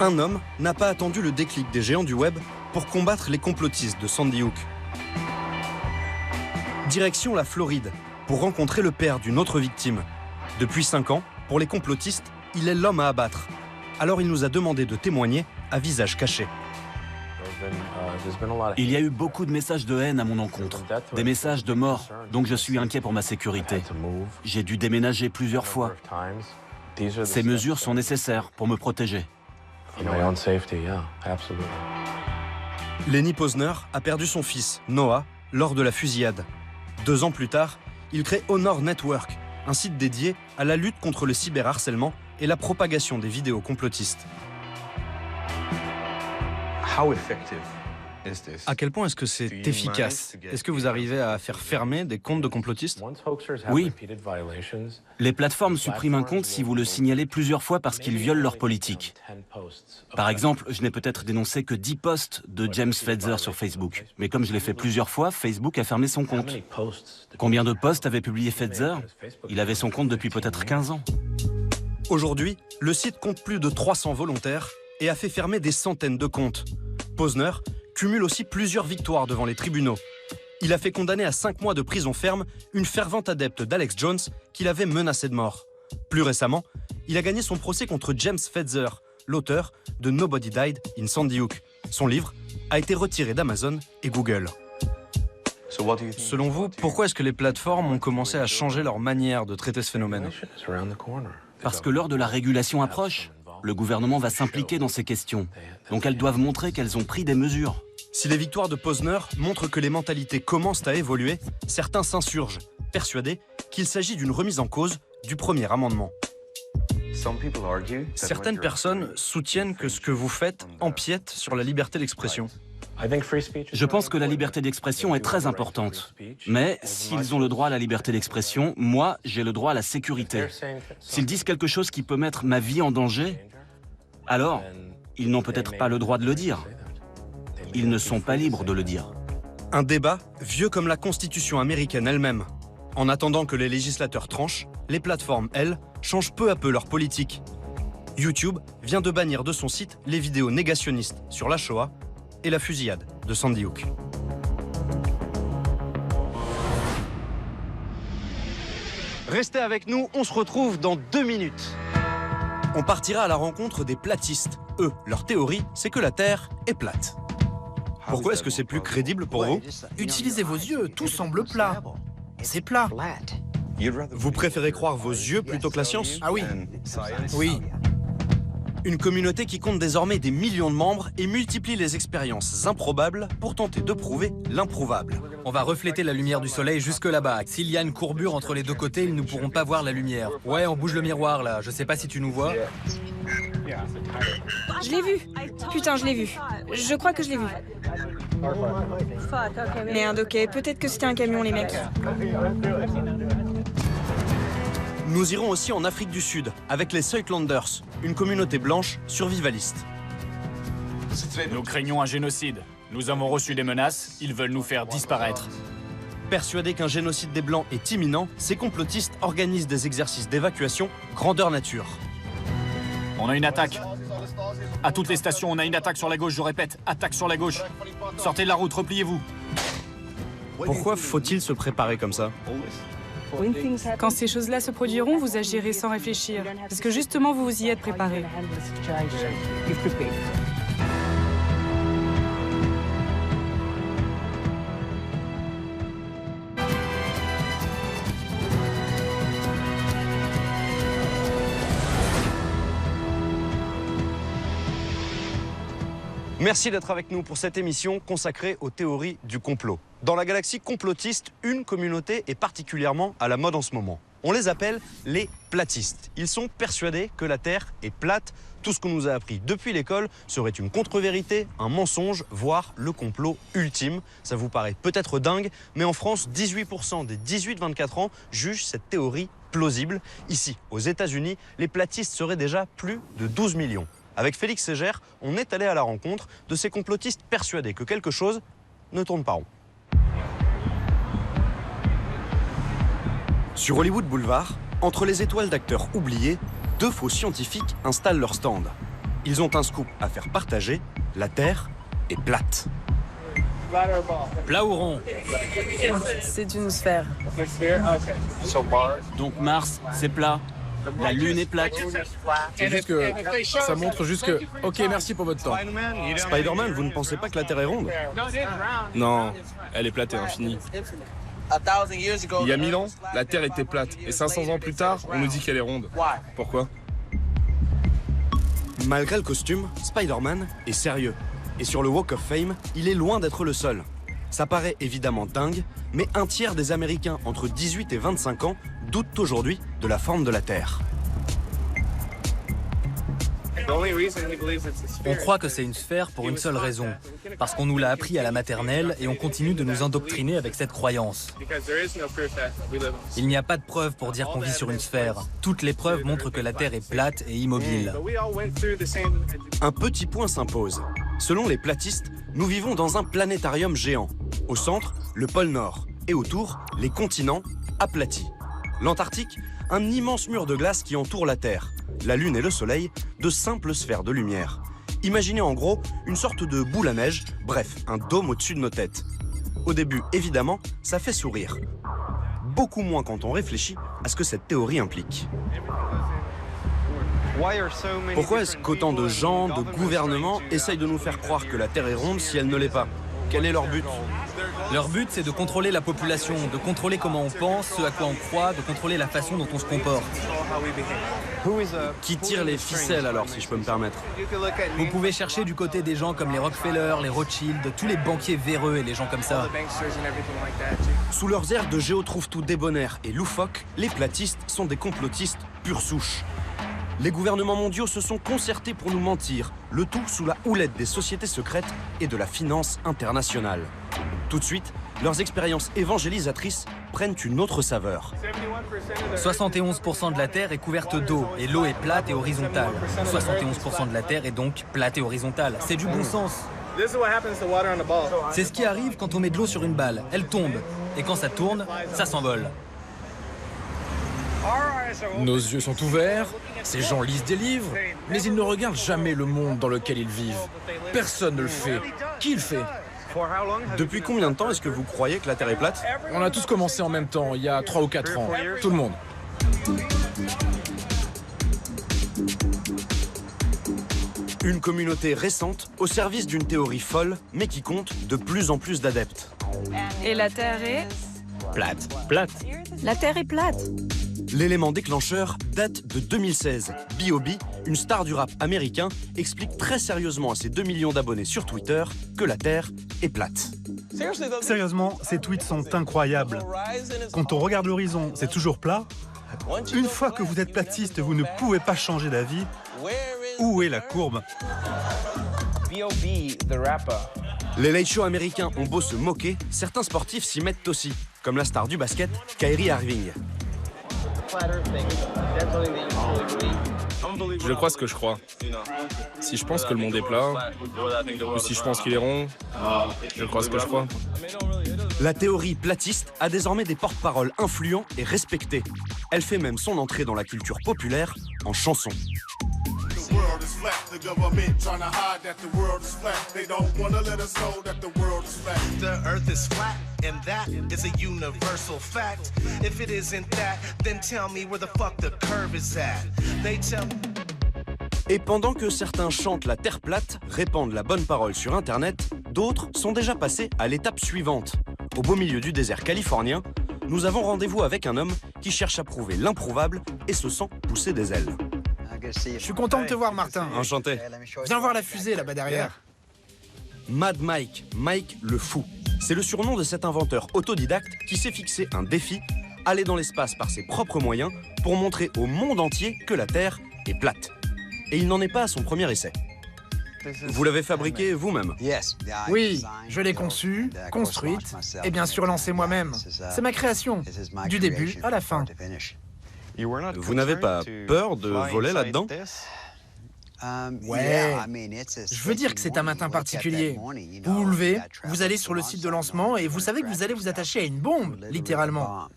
Un homme n'a pas attendu le déclic des géants du web pour combattre les complotistes de Sandy Hook. Direction la Floride, pour rencontrer le père d'une autre victime. Depuis 5 ans, pour les complotistes, il est l'homme à abattre. Alors il nous a demandé de témoigner à visage caché. Il y a eu beaucoup de messages de haine à mon encontre, des messages de mort, donc je suis inquiet pour ma sécurité. J'ai dû déménager plusieurs fois. Ces mesures sont nécessaires pour me protéger. Lenny Posner a perdu son fils, Noah, lors de la fusillade. 2 ans plus tard, il crée Honor Network, un site dédié à la lutte contre le cyberharcèlement et la propagation des vidéos complotistes. À quel point est-ce que c'est efficace? Est-ce que vous arrivez à faire fermer des comptes de complotistes? Oui. Les plateformes suppriment un compte si vous le signalez plusieurs fois parce qu'il viole leur politique. Par exemple, je n'ai peut-être dénoncé que 10 posts de James Fetzer sur Facebook. Mais comme je l'ai fait plusieurs fois, Facebook a fermé son compte. Combien de posts avait publié Fetzer? Il avait son compte depuis peut-être 15 ans. Aujourd'hui, le site compte plus de 300 volontaires et a fait fermer des centaines de comptes. Posner cumule aussi plusieurs victoires devant les tribunaux. Il a fait condamner à 5 mois de prison ferme une fervente adepte d'Alex Jones qu'il avait menacé de mort. Plus récemment, il a gagné son procès contre James Fetzer, l'auteur de Nobody Died in Sandy Hook. Son livre a été retiré d'Amazon et Google. Selon vous, pourquoi est-ce que les plateformes ont commencé à changer leur manière de traiter ce phénomène? Parce que l'heure de la régulation approche. Le gouvernement va s'impliquer dans ces questions. Donc elles doivent montrer qu'elles ont pris des mesures. Si les victoires de Posner montrent que les mentalités commencent à évoluer, certains s'insurgent, persuadés qu'il s'agit d'une remise en cause du premier amendement. Certaines personnes soutiennent que ce que vous faites empiète sur la liberté d'expression. Je pense que la liberté d'expression est très importante. Mais s'ils ont le droit à la liberté d'expression, moi, j'ai le droit à la sécurité. S'ils disent quelque chose qui peut mettre ma vie en danger, alors ils n'ont peut-être pas le droit de le dire. Ils ne sont pas libres de le dire. Un débat vieux comme la Constitution américaine elle-même. En attendant que les législateurs tranchent, les plateformes, elles, changent peu à peu leur politique. YouTube vient de bannir de son site les vidéos négationnistes sur la Shoah et la fusillade de Sandy Hook. Restez avec nous, on se retrouve dans 2 minutes. On partira à la rencontre des platistes. Eux, leur théorie, c'est que la Terre est plate. Pourquoi est-ce que c'est plus crédible pour vous? Utilisez vos yeux, tout semble plat. C'est plat. Vous préférez croire vos yeux plutôt que la science? Ah oui. Oui. Une communauté qui compte désormais des millions de membres et multiplie les expériences improbables pour tenter de prouver l'improuvable. On va refléter la lumière du soleil jusque là-bas. S'il y a une courbure entre les deux côtés, ils ne pourront pas voir la lumière. Ouais, on bouge le miroir là, je sais pas si tu nous vois. Je l'ai vu. Putain, je l'ai vu. Je crois que je l'ai vu. Merde, ok, peut-être que c'était un camion, les mecs. Nous irons aussi en Afrique du Sud, avec les Suitlanders, une communauté blanche survivaliste. Nous craignons un génocide. Nous avons reçu des menaces, ils veulent nous faire disparaître. Persuadés qu'un génocide des Blancs est imminent, ces complotistes organisent des exercices d'évacuation grandeur nature. On a une attaque. À toutes les stations, on a une attaque sur la gauche, je répète, attaque sur la gauche. Sortez de la route, repliez-vous. Pourquoi faut-il se préparer comme ça? Quand ces choses-là se produiront, vous agirez sans réfléchir, parce que justement, vous vous y êtes préparé. Merci d'être avec nous pour cette émission consacrée aux théories du complot. Dans la galaxie complotiste, une communauté est particulièrement à la mode en ce moment. On les appelle les platistes. Ils sont persuadés que la Terre est plate. Tout ce qu'on nous a appris depuis l'école serait une contre-vérité, un mensonge, voire le complot ultime. Ça vous paraît peut-être dingue, mais en France, 18% des 18-24 ans jugent cette théorie plausible. Ici, aux États-Unis, les platistes seraient déjà plus de 12 millions. Avec Félix Ségère, on est allé à la rencontre de ces complotistes persuadés que quelque chose ne tourne pas rond. Sur Hollywood Boulevard, entre les étoiles d'acteurs oubliés, 2 faux scientifiques installent leur stand. Ils ont un scoop à faire partager, la Terre est plate. Plat ou rond? C'est une sphère. Donc Mars, c'est plat. La Lune est plate. C'est juste que ça montre juste que... Ok, merci pour votre temps. Spider-Man, vous ne pensez pas que la Terre est ronde? Non, elle est plate et infinie. Il y a 1000 ans, la Terre était plate. Et 500 ans plus tard, on nous dit qu'elle est ronde. Pourquoi? Malgré le costume, Spider-Man est sérieux. Et sur le Walk of Fame, il est loin d'être le seul. Ça paraît évidemment dingue, mais un tiers des Américains entre 18 et 25 ans doutent aujourd'hui de la forme de la Terre. On croit que c'est une sphère pour une seule raison, parce qu'on nous l'a appris à la maternelle et on continue de nous indoctriner avec cette croyance. Il n'y a pas de preuve pour dire qu'on vit sur une sphère. Toutes les preuves montrent que la Terre est plate et immobile. Un petit point s'impose. Selon les platistes, nous vivons dans un planétarium géant. Au centre, le pôle Nord. Et autour, les continents aplatis. L'Antarctique, un immense mur de glace qui entoure la Terre. La Lune et le Soleil, de simples sphères de lumière. Imaginez en gros une sorte de boule à neige, bref, un dôme au-dessus de nos têtes. Au début, évidemment, ça fait sourire. Beaucoup moins quand on réfléchit à ce que cette théorie implique. Pourquoi est-ce qu'autant de gens, de gouvernements, essayent de nous faire croire que la Terre est ronde si elle ne l'est pas? Quel est leur but? Leur but, c'est de contrôler la population, de contrôler comment on pense, ce à quoi on croit, de contrôler la façon dont on se comporte. Qui tire les ficelles alors, si je peux me permettre? Vous pouvez chercher du côté des gens comme les Rockefeller, les Rothschild, tous les banquiers véreux et les gens comme ça. Sous leurs airs de géotrouve-tout débonnaires et loufoques, les platistes sont des complotistes pure souche. Les gouvernements mondiaux se sont concertés pour nous mentir, le tout sous la houlette des sociétés secrètes et de la finance internationale. Tout de suite, leurs expériences évangélisatrices prennent une autre saveur. 71% de la Terre est couverte d'eau et l'eau est plate et horizontale. 71% de la Terre est donc plate et horizontale. C'est du bon sens. C'est ce qui arrive quand on met de l'eau sur une balle. Elle tombe. Et quand ça tourne, ça s'envole. Nos yeux sont ouverts, ces gens lisent des livres, mais ils ne regardent jamais le monde dans lequel ils vivent. Personne ne le fait. Qui le fait? Depuis combien de temps est-ce que vous croyez que la Terre est plate? On a tous commencé en même temps, il y a 3 ou 4 ans. Tout le monde. Une communauté récente au service d'une théorie folle, mais qui compte de plus en plus d'adeptes. Et la Terre est plate. Plate. La Terre est plate. L'élément déclencheur date de 2016. B.O.B., une star du rap américain, explique très sérieusement à ses 2 millions d'abonnés sur Twitter que la Terre est plate. Sérieusement, ces tweets sont incroyables. Quand on regarde l'horizon, c'est toujours plat. Une fois que vous êtes platiste, vous ne pouvez pas changer d'avis. Où est la courbe? Les late shows américains ont beau se moquer, certains sportifs s'y mettent aussi, comme la star du basket, Kyrie Irving. Je crois ce que je crois. Si je pense que le monde est plat, ou si je pense qu'il est rond, je crois ce que je crois. La théorie platiste a désormais des porte-paroles influents et respectés. Elle fait même son entrée dans la culture populaire en chanson. And that is a universal fact. If it isn't that, then tell me where the fuck the curve is at. They tell. Et pendant que certains chantent la terre plate, répandent la bonne parole sur Internet, d'autres sont déjà passés à l'étape suivante. Au beau milieu du désert californien, nous avons rendez-vous avec un homme qui cherche à prouver l'improuvable et se sent pousser des ailes. Je suis content de te voir, Martin. Enchanté. Viens voir la fusée là-bas derrière. Mad Mike, Mike le fou. C'est le surnom de cet inventeur autodidacte qui s'est fixé un défi, aller dans l'espace par ses propres moyens pour montrer au monde entier que la Terre est plate. Et il n'en est pas à son premier essai. Vous l'avez fabriqué vous-même? Oui, je l'ai conçue, construite et bien sûr lancée moi-même. C'est ma création, du début à la fin. Vous n'avez pas peur de voler là-dedans? Ouais, je veux dire que c'est un matin particulier. Vous vous levez, vous allez sur le site de lancement et vous savez que vous allez vous attacher à une bombe, littéralement.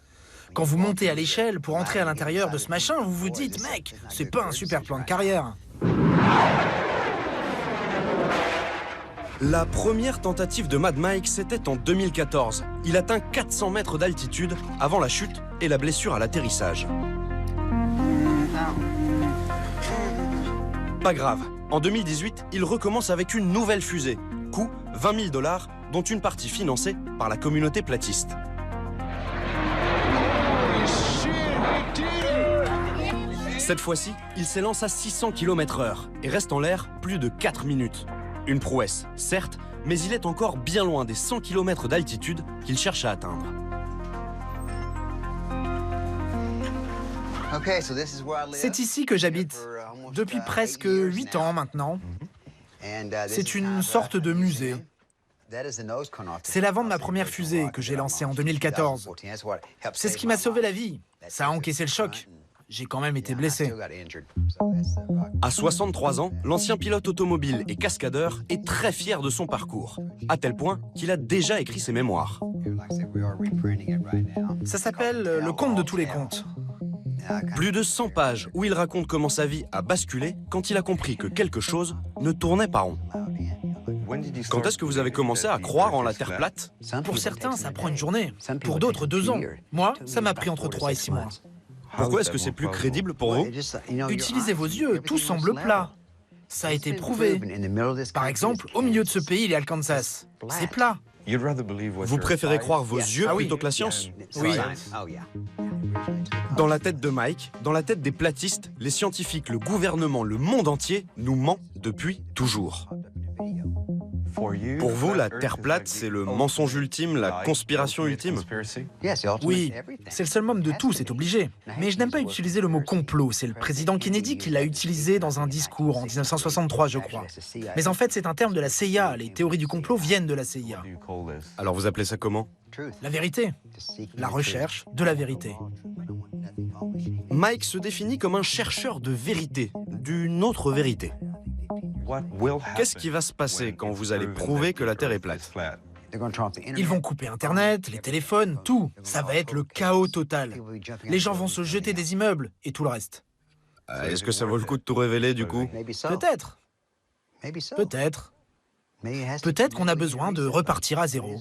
Quand vous montez à l'échelle pour entrer à l'intérieur de ce machin, vous vous dites, mec, c'est pas un super plan de carrière. La première tentative de Mad Mike, c'était en 2014. Il atteint 400 mètres d'altitude avant la chute et la blessure à l'atterrissage. Pas grave. En 2018, il recommence avec une nouvelle fusée. Coût 20 000 $, dont une partie financée par la communauté platiste. Cette fois-ci, il s'élance à 600 km/h et reste en l'air plus de 4 minutes. Une prouesse, certes, mais il est encore bien loin des 100 km d'altitude qu'il cherche à atteindre. C'est ici que j'habite, depuis presque 8 ans maintenant. C'est une sorte de musée. C'est l'avant de ma première fusée que j'ai lancée en 2014. C'est ce qui m'a sauvé la vie. Ça a encaissé le choc. J'ai quand même été blessé. À 63 ans, l'ancien pilote automobile et cascadeur est très fier de son parcours, à tel point qu'il a déjà écrit ses mémoires. Ça s'appelle Le conte de tous les contes. Plus de 100 pages où il raconte comment sa vie a basculé quand il a compris que quelque chose ne tournait pas rond. Quand est-ce que vous avez commencé à croire en la Terre plate? Pour certains, ça prend une journée. Pour d'autres, 2 ans. Moi, ça m'a pris entre 3 et 6 mois. Pourquoi est-ce que c'est plus crédible pour vous? Utilisez vos yeux, tout semble plat. Ça a été prouvé. Par exemple, au milieu de ce pays, il y a le Kansas. C'est plat. Vous préférez croire vos yeux plutôt que la science? Oui. Dans la tête de Mike, dans la tête des platistes, les scientifiques, le gouvernement, le monde entier nous ment depuis toujours. Pour vous, la Terre plate, c'est le mensonge ultime, la conspiration ultime? Oui, c'est le summum de tout, c'est obligé. Mais je n'aime pas utiliser le mot complot. C'est le président Kennedy qui l'a utilisé dans un discours en 1963, je crois. Mais en fait, c'est un terme de la CIA. Les théories du complot viennent de la CIA. Alors vous appelez ça comment? La vérité. La recherche de la vérité. Mike se définit comme un chercheur de vérité, d'une autre vérité. Qu'est-ce qui va se passer quand vous allez prouver que la Terre est plate? Ils vont couper Internet, les téléphones, tout. Ça va être le chaos total. Les gens vont se jeter des immeubles et tout le reste. Est-ce que ça vaut le coup de tout révéler du coup? Peut-être. Peut-être. Peut-être qu'on a besoin de repartir à zéro.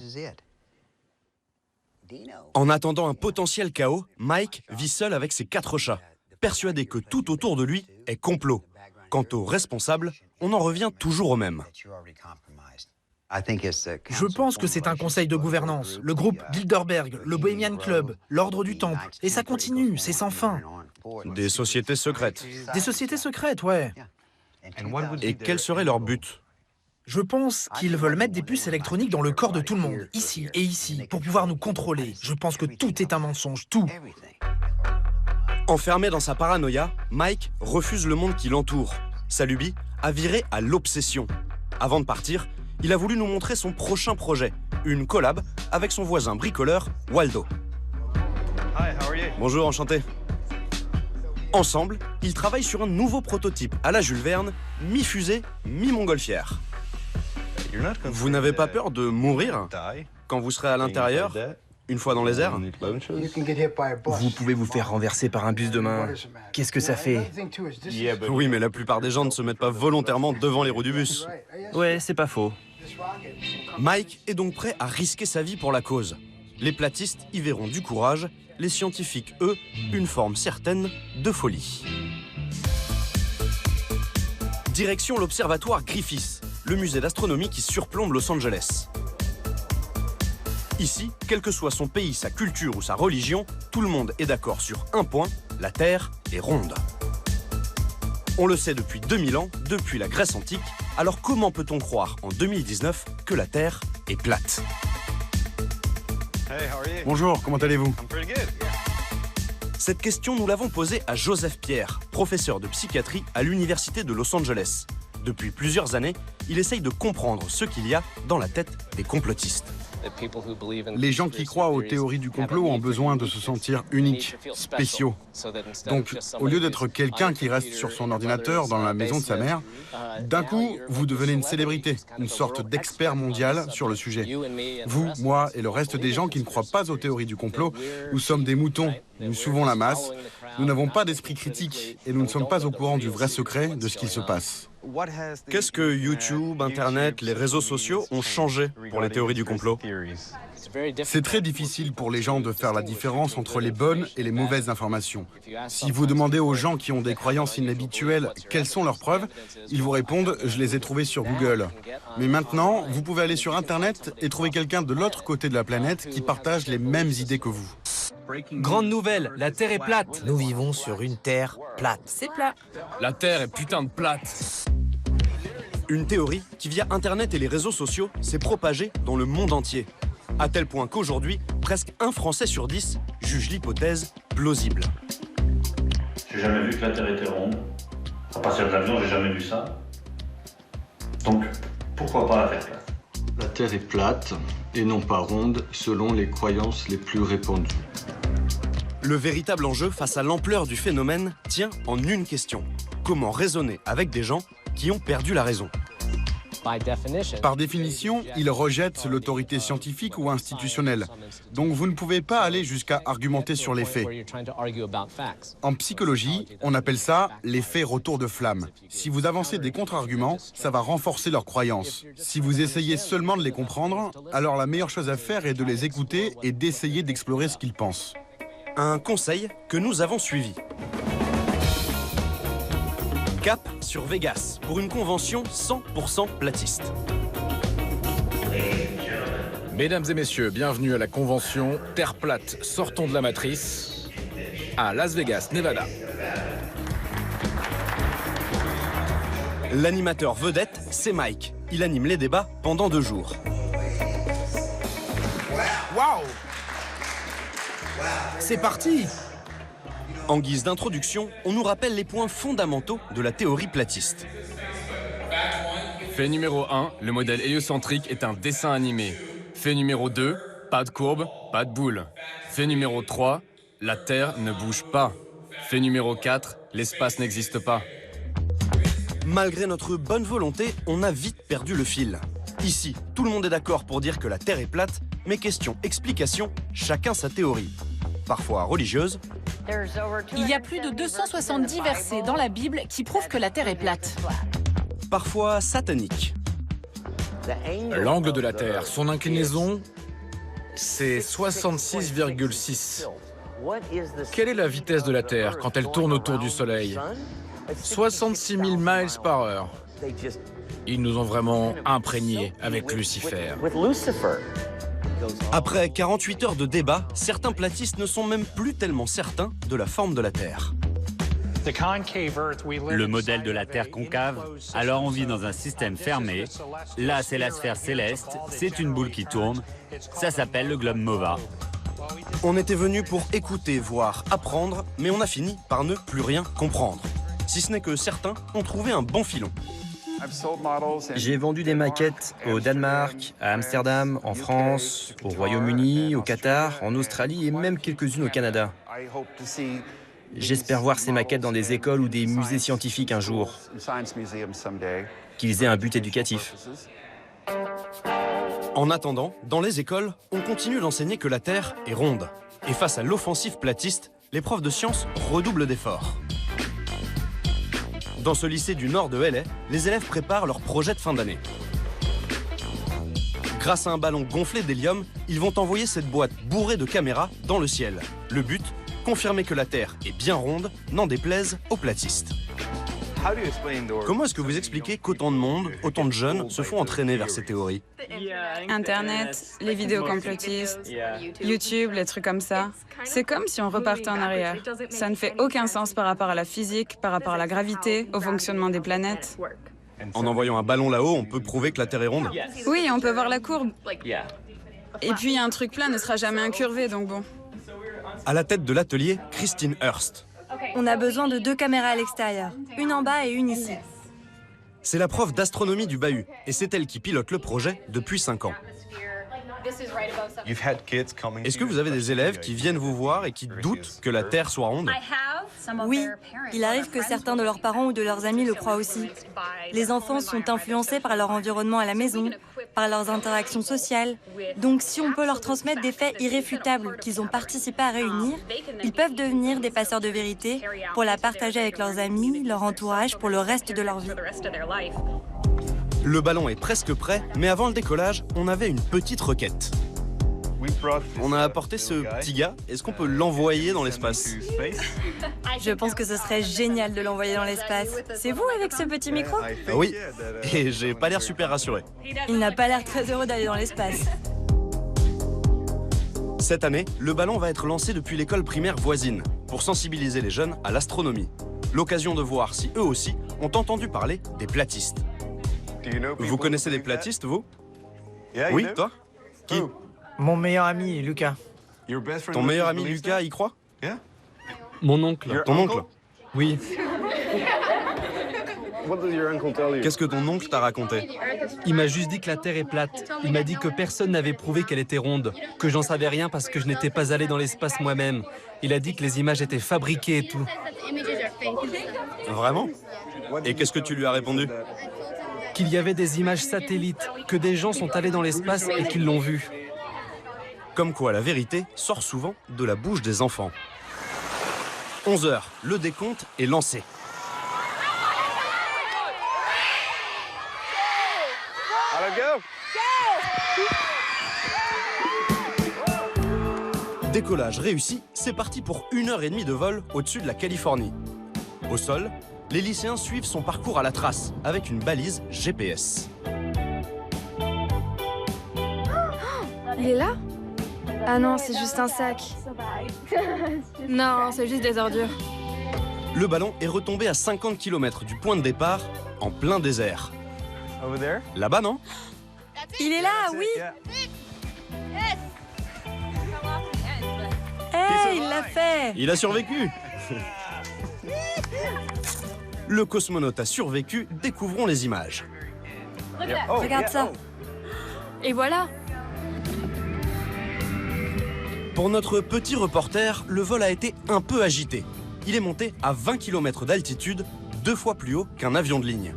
En attendant un potentiel chaos, Mike vit seul avec ses 4 chats, persuadé que tout autour de lui est complot. Quant aux responsables, on en revient toujours au même. Je pense que c'est un conseil de gouvernance, le groupe Bilderberg, le Bohemian Club, l'Ordre du Temple. Et ça continue, c'est sans fin. Des sociétés secrètes. Des sociétés secrètes, ouais. Et quel serait leur but? Je pense qu'ils veulent mettre des puces électroniques dans le corps de tout le monde, ici et ici, pour pouvoir nous contrôler. Je pense que tout est un mensonge, tout. Enfermé dans sa paranoïa, Mike refuse le monde qui l'entoure. Sa lubie a viré à l'obsession. Avant de partir, il a voulu nous montrer son prochain projet, une collab avec son voisin bricoleur, Waldo. Bonjour, enchanté. Ensemble, ils travaillent sur un nouveau prototype à la Jules Verne, mi-fusée, mi-montgolfière. Vous n'avez pas peur de mourir quand vous serez à l'intérieur, une fois dans les airs? Vous pouvez vous faire renverser par un bus demain. Qu'est-ce que ça fait? Oui, mais la plupart des gens ne se mettent pas volontairement devant les roues du bus. Ouais, c'est pas faux. Mike est donc prêt à risquer sa vie pour la cause. Les platistes y verront du courage, les scientifiques, eux, une forme certaine de folie. Direction l'observatoire Griffith, le musée d'astronomie qui surplombe Los Angeles. Ici, quel que soit son pays, sa culture ou sa religion, tout le monde est d'accord sur un point, la Terre est ronde. On le sait depuis 2000 ans, depuis la Grèce antique, alors comment peut-on croire en 2019 que la Terre est plate? Bonjour, comment allez-vous? Cette question, nous l'avons posée à Joseph Pierre, professeur de psychiatrie à l'Université de Los Angeles. Depuis plusieurs années, il essaye de comprendre ce qu'il y a dans la tête des complotistes. Les gens qui croient aux théories du complot ont besoin de se sentir uniques, spéciaux. Donc, au lieu d'être quelqu'un qui reste sur son ordinateur dans la maison de sa mère, d'un coup, vous devenez une célébrité, une sorte d'expert mondial sur le sujet. Vous, moi et le reste des gens qui ne croient pas aux théories du complot, nous sommes des moutons, nous suivons la masse, nous n'avons pas d'esprit critique et nous ne sommes pas au courant du vrai secret de ce qu'il se passe. Qu'est-ce que YouTube, Internet, les réseaux sociaux ont changé pour les théories du complot? C'est très difficile pour les gens de faire la différence entre les bonnes et les mauvaises informations. Si vous demandez aux gens qui ont des croyances inhabituelles quelles sont leurs preuves, ils vous répondent « je les ai trouvées sur Google ». Mais maintenant, vous pouvez aller sur Internet et trouver quelqu'un de l'autre côté de la planète qui partage les mêmes idées que vous. Grande nouvelle, la Terre est plate. Nous vivons sur une Terre plate. C'est plat. La Terre est putain de plate. Une théorie qui, via Internet et les réseaux sociaux, s'est propagée dans le monde entier. À tel point qu'aujourd'hui, presque un Français sur 10 juge l'hypothèse plausible. jamais vu que la Terre était ronde. À partir de l'avion, j'ai jamais vu ça. Donc, pourquoi pas la Terre plate? La Terre est plate et non pas ronde, selon les croyances les plus répandues. Le véritable enjeu face à l'ampleur du phénomène tient en une question. Comment raisonner avec des gens qui ont perdu la raison? Par définition, ils rejettent l'autorité scientifique ou institutionnelle. Donc vous ne pouvez pas aller jusqu'à argumenter sur les faits. En psychologie, on appelle ça l'effet retour de flamme. Si vous avancez des contre-arguments, ça va renforcer leurs croyances. Si vous essayez seulement de les comprendre, alors la meilleure chose à faire est de les écouter et d'essayer d'explorer ce qu'ils pensent. Un conseil que nous avons suivi. Cap sur Vegas pour une convention 100% platiste. Mesdames et messieurs, bienvenue à la convention Terre plate, sortons de la matrice, à Las Vegas, Nevada. L'animateur vedette, c'est Mike. Il anime les débats pendant 2 jours. Waouh! C'est parti! En guise d'introduction, on nous rappelle les points fondamentaux de la théorie platiste. Fait numéro 1, le modèle héliocentrique est un dessin animé. Fait numéro 2, pas de courbe, pas de boule. Fait numéro 3, la Terre ne bouge pas. Fait numéro 4, l'espace n'existe pas. Malgré notre bonne volonté, on a vite perdu le fil. Ici, tout le monde est d'accord pour dire que la Terre est plate, mais question explication, chacun sa théorie. Parfois religieuse. Il y a plus de 270 versets dans la Bible qui prouvent que la Terre est plate. Parfois satanique. L'angle de la Terre, son inclinaison, c'est 66,6. Quelle est la vitesse de la Terre quand elle tourne autour du Soleil? 66 000 miles par heure. Ils nous ont vraiment imprégnés avec Lucifer. Après 48 heures de débat, certains platistes ne sont même plus tellement certains de la forme de la Terre. Le modèle de la Terre concave, alors on vit dans un système fermé. Là, c'est la sphère céleste, c'est une boule qui tourne. Ça s'appelle le globe Mova. On était venu pour écouter, voir, apprendre, mais on a fini par ne plus rien comprendre. Si ce n'est que certains ont trouvé un bon filon. J'ai vendu des maquettes au Danemark, à Amsterdam, en France, au Royaume-Uni, au Qatar, en Australie et même quelques-unes au Canada. J'espère voir ces maquettes dans des écoles ou des musées scientifiques un jour, qu'ils aient un but éducatif. En attendant, dans les écoles, on continue d'enseigner que la Terre est ronde. Et face à l'offensive platiste, les profs de sciences redoublent d'efforts. Dans ce lycée du nord de LA, les élèves préparent leur projet de fin d'année. Grâce à un ballon gonflé d'hélium, ils vont envoyer cette boîte bourrée de caméras dans le ciel. Le but, confirmer que la Terre est bien ronde, n'en déplaise aux platistes. Comment est-ce que vous expliquez qu'autant de monde, autant de jeunes se font entraîner vers ces théories? Internet, les vidéos complotistes, YouTube, les trucs comme ça. C'est comme si on repartait en arrière. Ça ne fait aucun sens par rapport à la physique, par rapport à la gravité, au fonctionnement des planètes. En envoyant un ballon là-haut, on peut prouver que la Terre est ronde? Oui, on peut voir la courbe. Et puis un truc plat ne sera jamais incurvé, donc bon. À la tête de l'atelier, Christine Hurst. On a besoin de 2 caméras à l'extérieur, une en bas et une ici. C'est la prof d'astronomie du bahut, et c'est elle qui pilote le projet depuis 5 ans. Est-ce que vous avez des élèves qui viennent vous voir et qui doutent que la Terre soit ronde? Oui, il arrive que certains de leurs parents ou de leurs amis le croient aussi. Les enfants sont influencés par leur environnement à la maison, par leurs interactions sociales. Donc si on peut leur transmettre des faits irréfutables qu'ils ont participé à réunir, ils peuvent devenir des passeurs de vérité pour la partager avec leurs amis, leur entourage pour le reste de leur vie. Le ballon est presque prêt, mais avant le décollage, on avait une petite requête. On a apporté ce petit gars, est-ce qu'on peut l'envoyer dans l'espace? Je pense que ce serait génial de l'envoyer dans l'espace. C'est vous avec ce petit micro? Oui, et j'ai pas l'air super rassuré. Il n'a pas l'air très heureux d'aller dans l'espace. Cette année, le ballon va être lancé depuis l'école primaire voisine, pour sensibiliser les jeunes à l'astronomie. L'occasion de voir si eux aussi ont entendu parler des platistes. Vous connaissez des platistes, vous? Oui, toi? Qui? Mon meilleur ami, Lucas. Ton meilleur ami Lucas y croit? Mon oncle. Ton oncle? Oui. Qu'est-ce que ton oncle t'a raconté? Il m'a juste dit que la Terre est plate. Il m'a dit que personne n'avait prouvé qu'elle était ronde, que j'en savais rien parce que je n'étais pas allé dans l'espace moi-même. Il a dit que les images étaient fabriquées et tout. Vraiment? Et qu'est-ce que tu lui as répondu? Qu'il y avait des images satellites, que des gens sont allés dans l'espace et qu'ils l'ont vu. Comme quoi la vérité sort souvent de la bouche des enfants. 11 h, le décompte est lancé. Décollage réussi, c'est parti pour 1h30 de vol au-dessus de la Californie. Au sol, les lycéens suivent son parcours à la trace, avec une balise GPS. Il est là? Ah non, c'est juste un sac. Non, c'est juste des ordures. Le ballon est retombé à 50 km du point de départ, en plein désert. Là-bas, non? Il est là, oui. Hey, il l'a fait. Il a survécu. Le cosmonaute a survécu, découvrons les images. Regarde ça. Et voilà. Pour notre petit reporter, le vol a été un peu agité. Il est monté à 20 km d'altitude, 2 fois plus haut qu'un avion de ligne.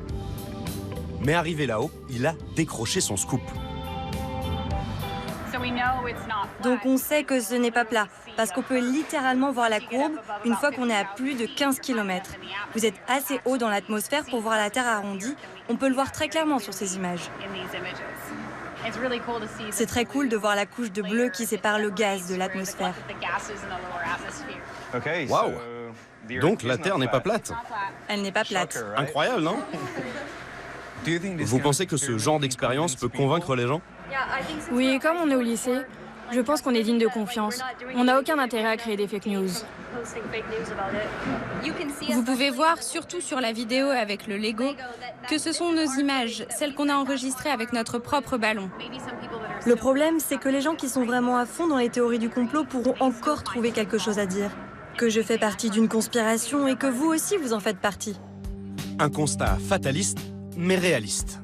Mais arrivé là-haut, il a décroché son scoop. Donc on sait que ce n'est pas plat, parce qu'on peut littéralement voir la courbe une fois qu'on est à plus de 15 km. Vous êtes assez haut dans l'atmosphère pour voir la Terre arrondie. On peut le voir très clairement sur ces images. C'est très cool de voir la couche de bleu qui sépare le gaz de l'atmosphère. Waouh! Donc la Terre n'est pas plate? Elle n'est pas plate. Incroyable, non? Vous pensez que ce genre d'expérience peut convaincre les gens? Oui, comme on est au lycée, je pense qu'on est digne de confiance. On n'a aucun intérêt à créer des fake news. Vous pouvez voir, surtout sur la vidéo avec le Lego, que ce sont nos images, celles qu'on a enregistrées avec notre propre ballon. Le problème, c'est que les gens qui sont vraiment à fond dans les théories du complot pourront encore trouver quelque chose à dire. Que je fais partie d'une conspiration et que vous aussi vous en faites partie. Un constat fataliste, mais réaliste.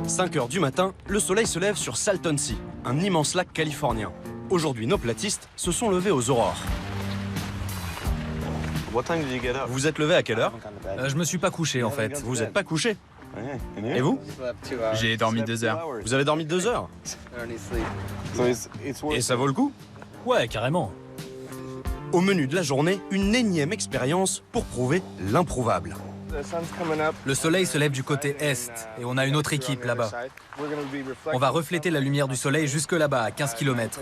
5 h du matin, le soleil se lève sur Salton Sea, un immense lac californien. Aujourd'hui, nos platistes se sont levés aux aurores. Vous êtes levé à quelle heure? Je me suis pas couché en fait. Vous êtes pas couché? Et vous? J'ai dormi 2 heures. Vous avez dormi 2 heures? Et ça vaut le coup? Ouais, carrément. Au menu de la journée, une énième expérience pour prouver l'improuvable. Le soleil se lève du côté est et on a une autre équipe là-bas. On va refléter la lumière du soleil jusque là-bas, à 15 km.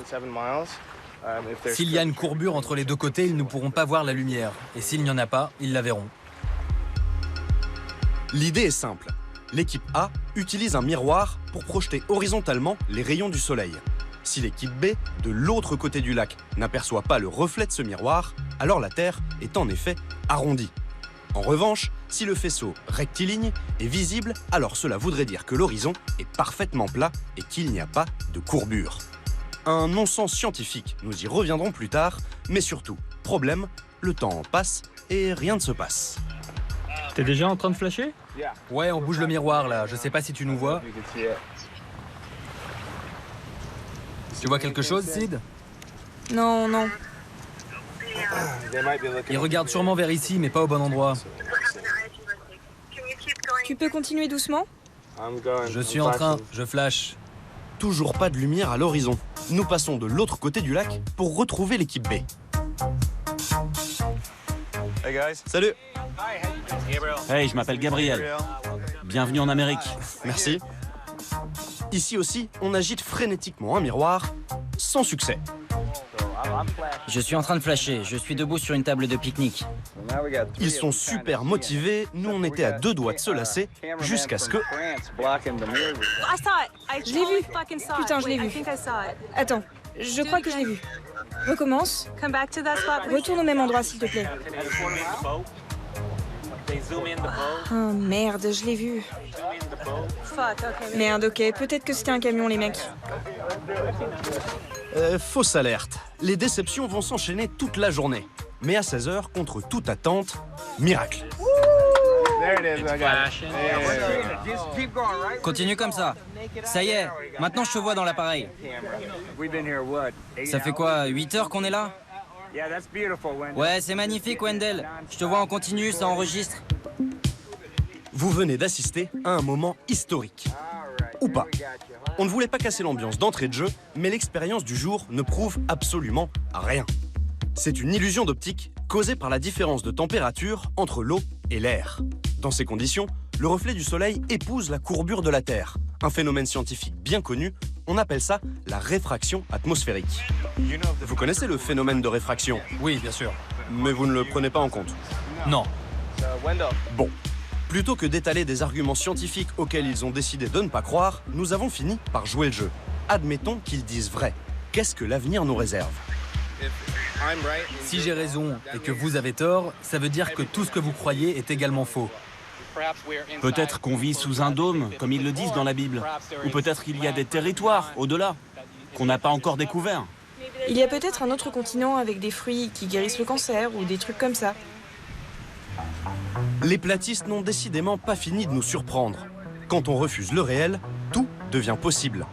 S'il y a une courbure entre les deux côtés, ils ne pourront pas voir la lumière. Et s'il n'y en a pas, ils la verront. L'idée est simple. L'équipe A utilise un miroir pour projeter horizontalement les rayons du soleil. Si l'équipe B, de l'autre côté du lac, n'aperçoit pas le reflet de ce miroir, alors la Terre est en effet arrondie. En revanche, si le faisceau rectiligne est visible, alors cela voudrait dire que l'horizon est parfaitement plat et qu'il n'y a pas de courbure. Un non-sens scientifique, nous y reviendrons plus tard, mais surtout, problème, le temps passe et rien ne se passe. T'es déjà en train de flasher? Ouais, on bouge le miroir là, je sais pas si tu nous vois. Tu vois quelque chose, Sid? Non, non. Ils regardent sûrement vers ici, mais pas au bon endroit. Tu peux continuer doucement? Je suis en train, je flash. Toujours pas de lumière à l'horizon. Nous passons de l'autre côté du lac pour retrouver l'équipe B. Salut. Hey, je m'appelle Gabriel. Bienvenue en Amérique. Merci. Ici aussi, on agite frénétiquement un miroir, sans succès. Je suis en train de flasher, je suis debout sur une table de pique-nique. Ils sont super motivés, nous on était à 2 doigts de se lasser, jusqu'à ce que... Je l'ai vu. Putain, je l'ai vu. Attends, je crois que je l'ai vu. Recommence. Retourne au même endroit, s'il te plaît. Oh merde, je l'ai vu. Merde, ok, peut-être que c'était un camion, les mecs. Fausse alerte. Les déceptions vont s'enchaîner toute la journée. Mais à 16h, contre toute attente, miracle. Continue comme ça. Ça y est, maintenant je te vois dans l'appareil. Ça fait quoi, 8 heures qu'on est là? Ouais, c'est magnifique, Wendell. Je te vois en continu, ça enregistre. Vous venez d'assister à un moment historique. Ou pas. On ne voulait pas casser l'ambiance d'entrée de jeu, mais l'expérience du jour ne prouve absolument rien. C'est une illusion d'optique causée par la différence de température entre l'eau et l'air. Dans ces conditions, le reflet du soleil épouse la courbure de la Terre. Un phénomène scientifique bien connu, on appelle ça la réfraction atmosphérique. Vous connaissez le phénomène de réfraction? Oui, bien sûr. Mais vous ne le prenez pas en compte? Non. Bon. Plutôt que d'étaler des arguments scientifiques auxquels ils ont décidé de ne pas croire, nous avons fini par jouer le jeu. Admettons qu'ils disent vrai. Qu'est-ce que l'avenir nous réserve? Si j'ai raison et que vous avez tort, ça veut dire que tout ce que vous croyez est également faux. Peut-être qu'on vit sous un dôme, comme ils le disent dans la Bible. Ou peut-être qu'il y a des territoires au-delà, qu'on n'a pas encore découverts. Il y a peut-être un autre continent avec des fruits qui guérissent le cancer ou des trucs comme ça. Les platistes n'ont décidément pas fini de nous surprendre. Quand on refuse le réel, tout devient possible.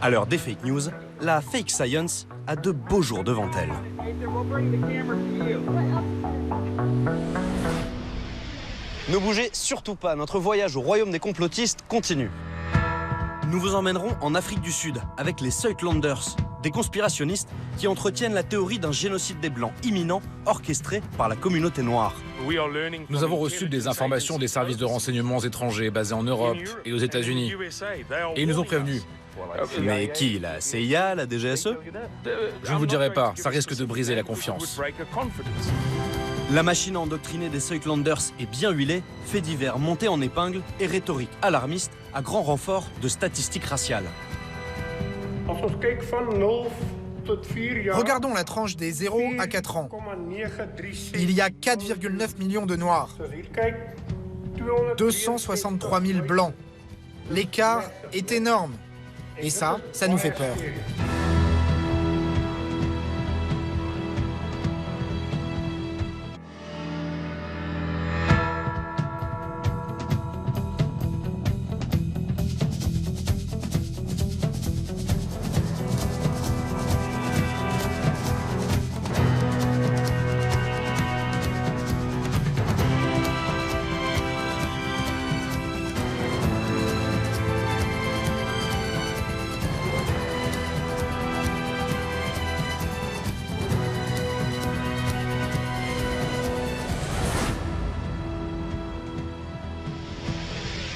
À l'heure des fake news, la fake science a de beaux jours devant elle. Ne bougez surtout pas, notre voyage au royaume des complotistes continue. Nous vous emmènerons en Afrique du Sud avec les Uitlanders, des conspirationnistes qui entretiennent la théorie d'un génocide des Blancs imminent orchestré par la communauté noire. Nous avons reçu des informations des services de renseignements étrangers basés en Europe et aux États-Unis. Et ils nous ont prévenus. Mais qui? La CIA, la DGSE? Je ne vous dirai pas, ça risque de briser la confiance. La machine à endoctriner des Uitlanders est bien huilée, faits divers montés en épingle et rhétorique alarmiste à grand renfort de statistiques raciales. Regardons la tranche des 0 à 4 ans. Il y a 4,9 millions de Noirs. 263 000 Blancs. L'écart est énorme. Et ça nous fait peur.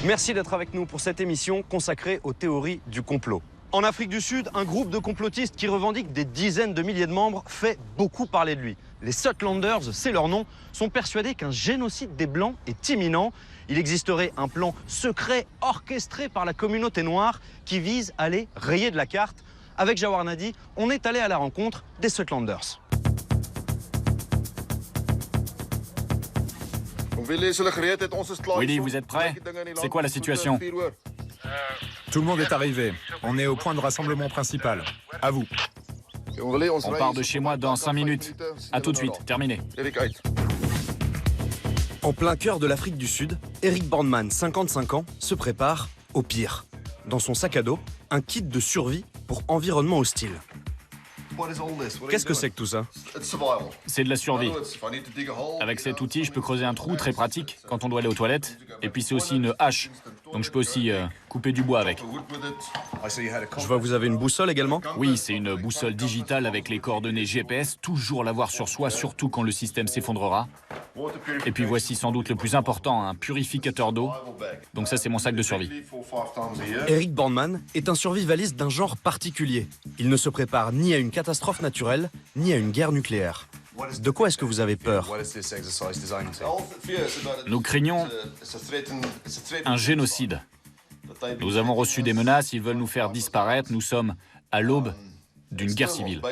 Merci d'être avec nous pour cette émission consacrée aux théories du complot. En Afrique du Sud, un groupe de complotistes qui revendique des dizaines de milliers de membres fait beaucoup parler de lui. Les Uitlanders, c'est leur nom, sont persuadés qu'un génocide des Blancs est imminent. Il existerait un plan secret orchestré par la communauté noire qui vise à les rayer de la carte. Avec Jawar Nadi, on est allé à la rencontre des Uitlanders. Willy, vous êtes prêts? C'est quoi la situation? Tout le monde est arrivé. On est au point de rassemblement principal. À vous. On part de chez moi dans 5 minutes. À tout de suite, terminé. En plein cœur de l'Afrique du Sud, Eric Bornman, 55 ans, se prépare au pire. Dans son sac à dos, un kit de survie pour environnement hostile. Qu'est-ce que c'est que tout ça? C'est de la survie. Avec cet outil, je peux creuser un trou très pratique quand on doit aller aux toilettes. Et puis c'est aussi une hache. Donc je peux aussi couper du bois avec. Je vois que vous avez une boussole également? Oui, c'est une boussole digitale avec les coordonnées GPS. Toujours l'avoir sur soi, surtout quand le système s'effondrera. Et puis voici sans doute le plus important, un purificateur d'eau. Donc ça, c'est mon sac de survie. Eric Bornman est un survivaliste d'un genre particulier. Il ne se prépare ni à une catastrophe naturelle, ni à une guerre nucléaire. De quoi est-ce que vous avez peur? Nous craignons un génocide. Nous avons reçu des menaces, ils veulent nous faire disparaître. Nous sommes à l'aube d'une guerre civile.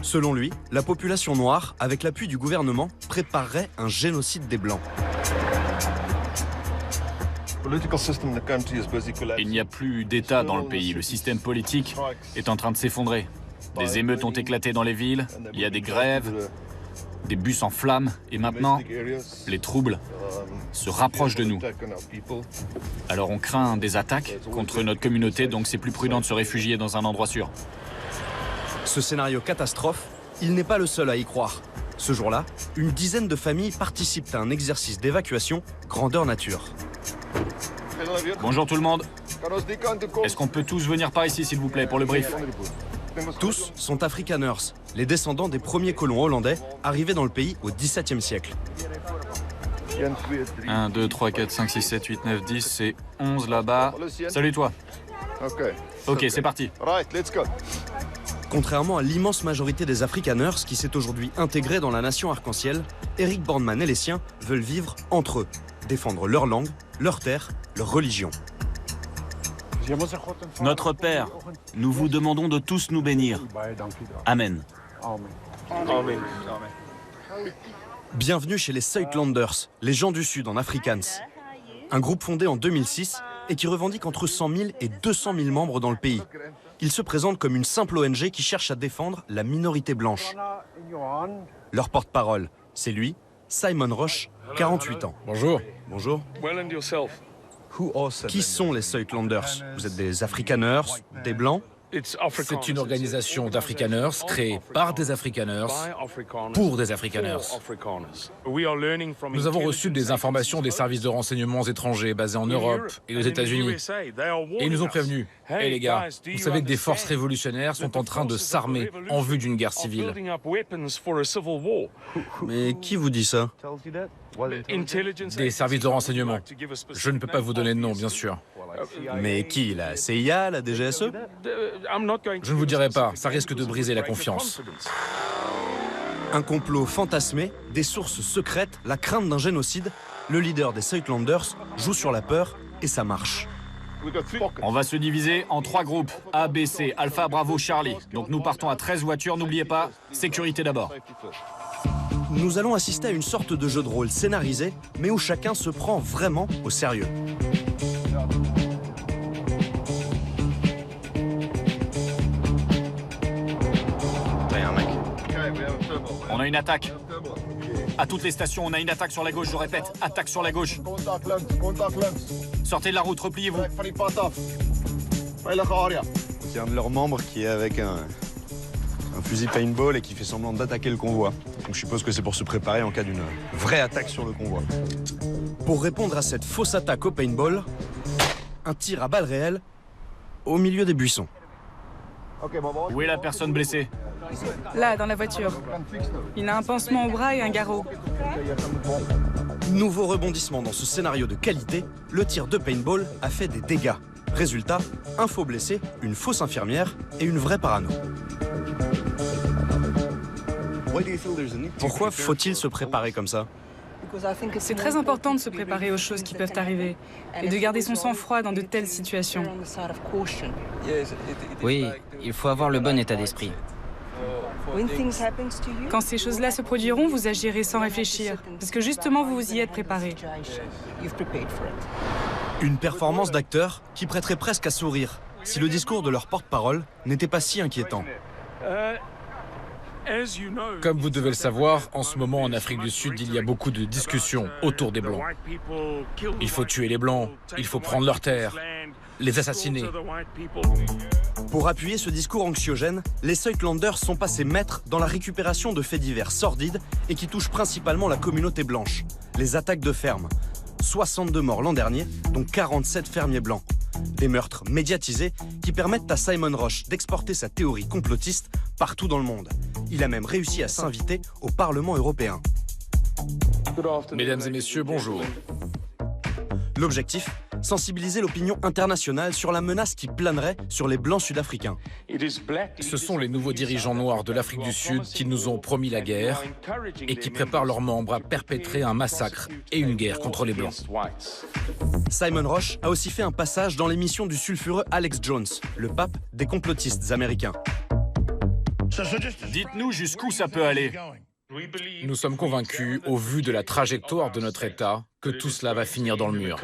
Selon lui, la population noire, avec l'appui du gouvernement, préparerait un génocide des Blancs. Il n'y a plus d'État dans le pays. Le système politique est en train de s'effondrer. Des émeutes ont éclaté dans les villes, il y a des grèves, des bus en flammes, et maintenant, les troubles se rapprochent de nous. Alors on craint des attaques contre notre communauté, donc c'est plus prudent de se réfugier dans un endroit sûr. Ce scénario catastrophe, il n'est pas le seul à y croire. Ce jour-là, une dizaine de familles participent à un exercice d'évacuation grandeur nature. Bonjour tout le monde. Est-ce qu'on peut tous venir par ici, s'il vous plaît, pour le brief? Tous sont Afrikaners, les descendants des premiers colons hollandais arrivés dans le pays au XVIIe siècle. 1, 2, 3, 4, 5, 6, 7, 8, 9, 10, c'est 11 là-bas. Salut toi. Ok, c'est parti. Contrairement à l'immense majorité des Afrikaners qui s'est aujourd'hui intégrée dans la nation arc-en-ciel, Eric Bornman et les siens veulent vivre entre eux, défendre leur langue, leur terre, leur religion. Notre Père, nous vous demandons de tous nous bénir. Amen. Bienvenue chez les Suidlanders, les gens du Sud en Afrikaans. Un groupe fondé en 2006 et qui revendique entre 100 000 et 200 000 membres dans le pays. Ils se présentent comme une simple ONG qui cherche à défendre la minorité blanche. Leur porte-parole, c'est lui, Simon Roche, 48 ans. Bonjour. Bonjour. Qui sont les Suidlanders? Vous êtes des Afrikaners, des Blancs? C'est une organisation d'Afrikaners créée par des Afrikaners pour des Afrikaners. Nous avons reçu des informations des services de renseignements étrangers basés en Europe et aux États-Unis. Et ils nous ont prévenus. Hey les gars, vous savez que des forces révolutionnaires sont en train de s'armer en vue d'une guerre civile. Mais qui vous dit ça? Des services de renseignement. Je ne peux pas vous donner de nom, bien sûr. Mais qui? La CIA, la DGSE? Je ne vous dirai pas, ça risque de briser la confiance. Un complot fantasmé, des sources secrètes, la crainte d'un génocide. Le leader des Suidlanders joue sur la peur et ça marche. On va se diviser en 3 groupes, A, B, C, Alpha, Bravo, Charlie. Donc nous partons à 13 voitures, n'oubliez pas, sécurité d'abord. Nous allons assister à une sorte de jeu de rôle scénarisé, mais où chacun se prend vraiment au sérieux. On a une attaque. À toutes les stations, on a une attaque sur la gauche, je répète, attaque sur la gauche. Sortez de la route, repliez-vous. C'est un de leurs membres qui est avec un fusil paintball et qui fait semblant d'attaquer le convoi. Donc je suppose que c'est pour se préparer en cas d'une vraie attaque sur le convoi. Pour répondre à cette fausse attaque au paintball, un tir à balles réelles au milieu des buissons. Où est la personne blessée? Là, dans la voiture. Il a un pansement au bras et un garrot. Nouveau rebondissement dans ce scénario de qualité, le tir de paintball a fait des dégâts. Résultat, un faux blessé, une fausse infirmière et une vraie parano. Pourquoi faut-il se préparer comme ça? C'est très important de se préparer aux choses qui peuvent arriver et de garder son sang-froid dans de telles situations. Oui, il faut avoir le bon état d'esprit. Quand ces choses-là se produiront, vous agirez sans réfléchir, parce que justement vous vous y êtes préparé. Une performance d'acteur qui prêterait presque à sourire si le discours de leur porte-parole n'était pas si inquiétant. Comme vous devez le savoir, en ce moment en Afrique du Sud, il y a beaucoup de discussions autour des Blancs. Il faut tuer les Blancs, il faut prendre leurs terres, les assassiner. Pour appuyer ce discours anxiogène, les Suidlanders sont passés maîtres dans la récupération de faits divers sordides et qui touchent principalement la communauté blanche. Les attaques de fermes. 62 morts l'an dernier, dont 47 fermiers blancs. Des meurtres médiatisés qui permettent à Simon Roche d'exporter sa théorie complotiste partout dans le monde. Il a même réussi à s'inviter au Parlement européen. Mesdames et messieurs, bonjour. L'objectif, sensibiliser l'opinion internationale sur la menace qui planerait sur les Blancs sud-africains. Ce sont les nouveaux dirigeants noirs de l'Afrique du Sud qui nous ont promis la guerre et qui préparent leurs membres à perpétrer un massacre et une guerre contre les Blancs. Simon Roche a aussi fait un passage dans l'émission du sulfureux Alex Jones, le pape des complotistes américains. Dites-nous jusqu'où ça peut aller. Nous sommes convaincus, au vu de la trajectoire de notre État, que tout cela va finir dans le mur.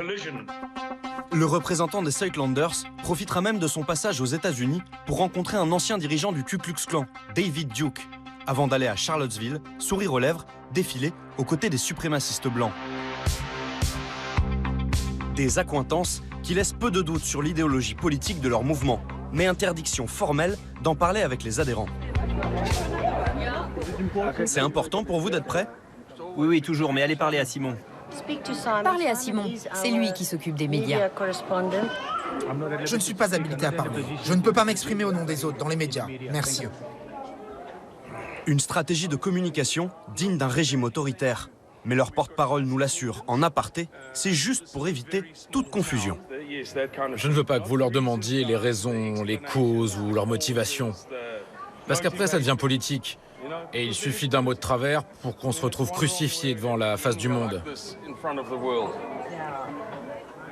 Le représentant des Suitlanders profitera même de son passage aux États-Unis pour rencontrer un ancien dirigeant du Ku Klux Klan, David Duke, avant d'aller à Charlottesville, sourire aux lèvres, défiler aux côtés des suprémacistes blancs. Des accointances qui laissent peu de doute sur l'idéologie politique de leur mouvement, mais interdiction formelle d'en parler avec les adhérents. C'est important pour vous d'être prêt? Oui, toujours, mais allez parler à Simon. Parlez à Simon, c'est lui qui s'occupe des médias. Je ne suis pas habilité à parler. Je ne peux pas m'exprimer au nom des autres dans les médias. Merci. Une stratégie de communication digne d'un régime autoritaire. Mais leur porte-parole nous l'assure en aparté, c'est juste pour éviter toute confusion. Je ne veux pas que vous leur demandiez les raisons, les causes ou leurs motivations. Parce qu'après, ça devient politique. Et il suffit d'un mot de travers pour qu'on se retrouve crucifié devant la face du monde.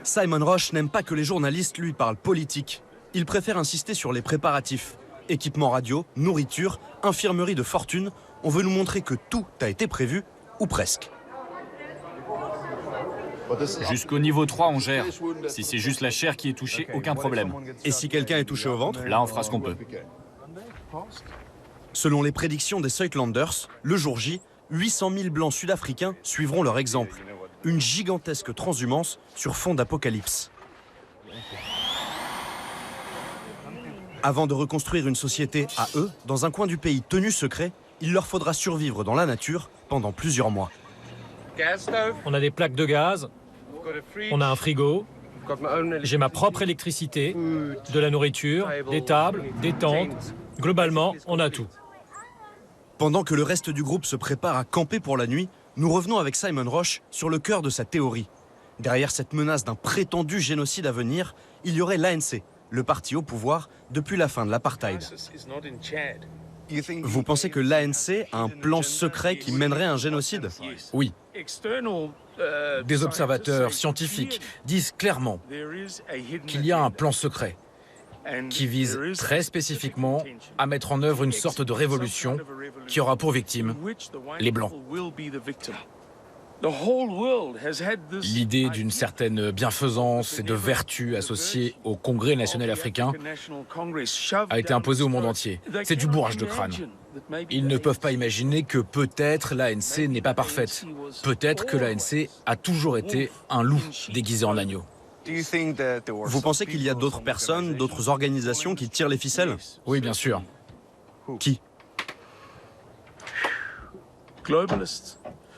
Simon Roche n'aime pas que les journalistes lui parlent politique. Il préfère insister sur les préparatifs. Équipement radio, nourriture, infirmerie de fortune. On veut nous montrer que tout a été prévu, ou presque. Jusqu'au niveau 3, on gère. Si c'est juste la chair qui est touchée, aucun problème. Et si quelqu'un est touché au ventre? Là, on fera ce qu'on peut. Selon les prédictions des Suitlanders, le jour J, 800 000 blancs sud-africains suivront leur exemple. Une gigantesque transhumance sur fond d'apocalypse. Avant de reconstruire une société à eux, dans un coin du pays tenu secret, il leur faudra survivre dans la nature pendant plusieurs mois. On a des plaques de gaz, on a un frigo, j'ai ma propre électricité, de la nourriture, des tables, des tentes. Globalement, on a tout. Pendant que le reste du groupe se prépare à camper pour la nuit, nous revenons avec Simon Roche sur le cœur de sa théorie. Derrière cette menace d'un prétendu génocide à venir, il y aurait l'ANC, le parti au pouvoir depuis la fin de l'apartheid. Vous pensez que l'ANC a un plan secret qui mènerait à un génocide? Oui. Des observateurs scientifiques disent clairement qu'il y a un plan secret qui vise très spécifiquement à mettre en œuvre une sorte de révolution qui aura pour victime les Blancs. L'idée d'une certaine bienfaisance et de vertu associée au Congrès national africain a été imposée au monde entier. C'est du bourrage de crâne. Ils ne peuvent pas imaginer que peut-être l'ANC n'est pas parfaite. Peut-être que l'ANC a toujours été un loup déguisé en agneau. Vous pensez qu'il y a d'autres personnes, d'autres organisations qui tirent les ficelles? Oui, bien sûr. Qui?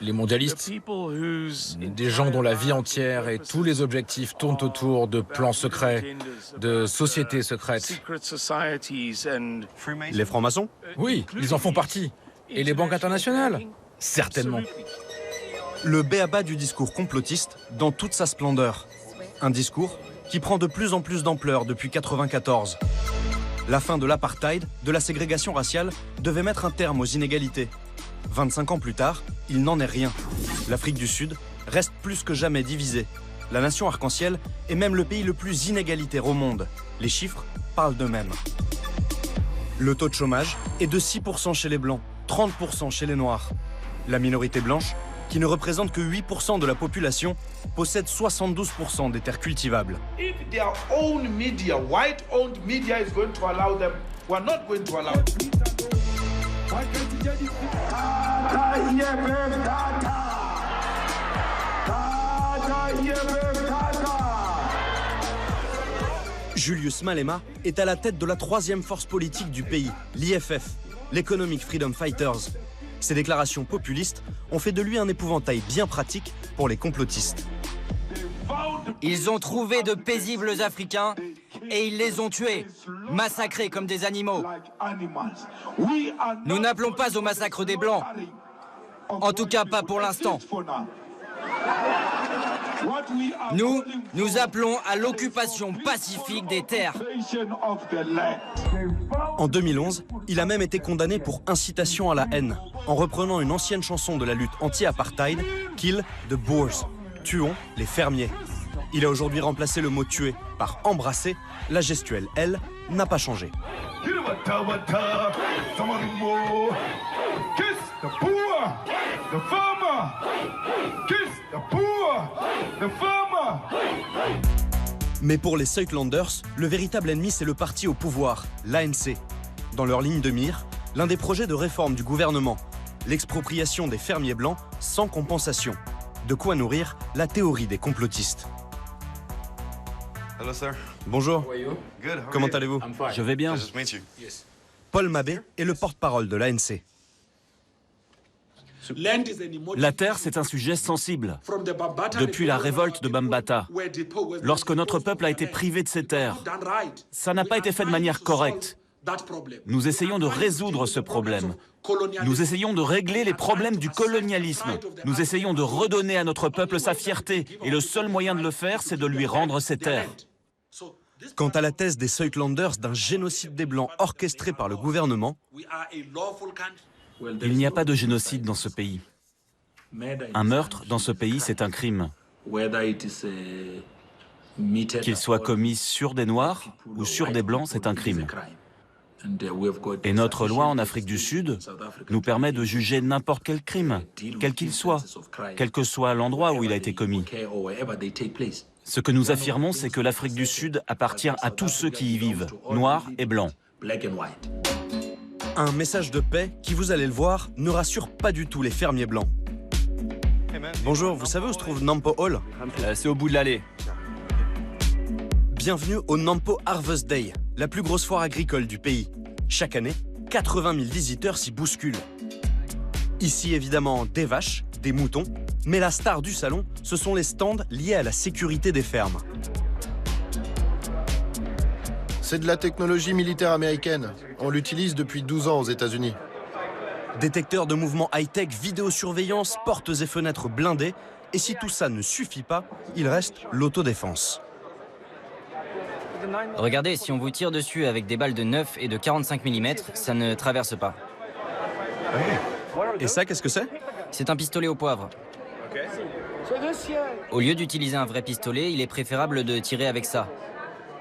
Les mondialistes, des gens dont la vie entière et tous les objectifs tournent autour de plans secrets, de sociétés secrètes. Les francs-maçons? Oui, ils en font partie. Et les banques internationales? Certainement. Le b.a.-ba du discours complotiste dans toute sa splendeur. Un discours qui prend de plus en plus d'ampleur depuis 1994. La fin de l'apartheid, de la ségrégation raciale, devait mettre un terme aux inégalités. 25 ans plus tard, il n'en est rien. L'Afrique du Sud reste plus que jamais divisée. La nation arc-en-ciel est même le pays le plus inégalitaire au monde. Les chiffres parlent d'eux-mêmes. Le taux de chômage est de 6% chez les Blancs, 30% chez les Noirs. La minorité blanche, qui ne représente que 8% de la population, possède 72% des terres cultivables. If their own media, white-owned media is going to allow them, we're not going to allow it. Julius Malema est à la tête de la troisième force politique du pays, l'IFF, l'Economic Freedom Fighters. Ces déclarations populistes ont fait de lui un épouvantail bien pratique pour les complotistes. Ils ont trouvé de paisibles Africains et ils les ont tués, massacrés comme des animaux. Nous n'appelons pas au massacre des Blancs. En tout cas, pas pour l'instant. Nous appelons à l'occupation pacifique des terres. En 2011, il a même été condamné pour incitation à la haine, en reprenant une ancienne chanson de la lutte anti-apartheid, Kill the Boers, tuons les fermiers. Il a aujourd'hui remplacé le mot tuer par embrasser. La gestuelle, elle, n'a pas changé. Mais pour les Zuidlanders, le véritable ennemi, c'est le parti au pouvoir, l'ANC. Dans leur ligne de mire, l'un des projets de réforme du gouvernement, l'expropriation des fermiers blancs sans compensation. De quoi nourrir la théorie des complotistes. Hello, sir. Bonjour. Good. Comment allez-vous? Je vais bien. Nice to meet you. Paul Mabé est le porte-parole de l'ANC. La terre, c'est un sujet sensible. Depuis la révolte de Bambata, lorsque notre peuple a été privé de ses terres, ça n'a pas été fait de manière correcte. Nous essayons de résoudre ce problème. Nous essayons de régler les problèmes du colonialisme. Nous essayons de redonner à notre peuple sa fierté. Et le seul moyen de le faire, c'est de lui rendre ses terres. Quant à la thèse des Zuidlanders d'un génocide des Blancs orchestré par le gouvernement, il n'y a pas de génocide dans ce pays. Un meurtre dans ce pays, c'est un crime. Qu'il soit commis sur des Noirs ou sur des Blancs, c'est un crime. Et notre loi en Afrique du Sud nous permet de juger n'importe quel crime, quel qu'il soit, quel que soit l'endroit où il a été commis. Ce que nous affirmons, c'est que l'Afrique du Sud appartient à tous ceux qui y vivent, noirs et blancs. Un message de paix qui, vous allez le voir, ne rassure pas du tout les fermiers blancs. Bonjour, vous savez où se trouve Nampo Hall? C'est au bout de l'allée. Bienvenue au Nampo Harvest Day, la plus grosse foire agricole du pays. Chaque année, 80 000 visiteurs s'y bousculent. Ici, évidemment, des vaches, des moutons, mais la star du salon, ce sont les stands liés à la sécurité des fermes. C'est de la technologie militaire américaine. On l'utilise depuis 12 ans aux États-Unis. Détecteurs de mouvements high-tech, vidéosurveillance, portes et fenêtres blindées. Et si tout ça ne suffit pas, il reste l'autodéfense. Regardez, si on vous tire dessus avec des balles de 9 et de 45 mm, ça ne traverse pas. Et ça, qu'est-ce que c'est? C'est un pistolet au poivre. Au lieu d'utiliser un vrai pistolet, il est préférable de tirer avec ça.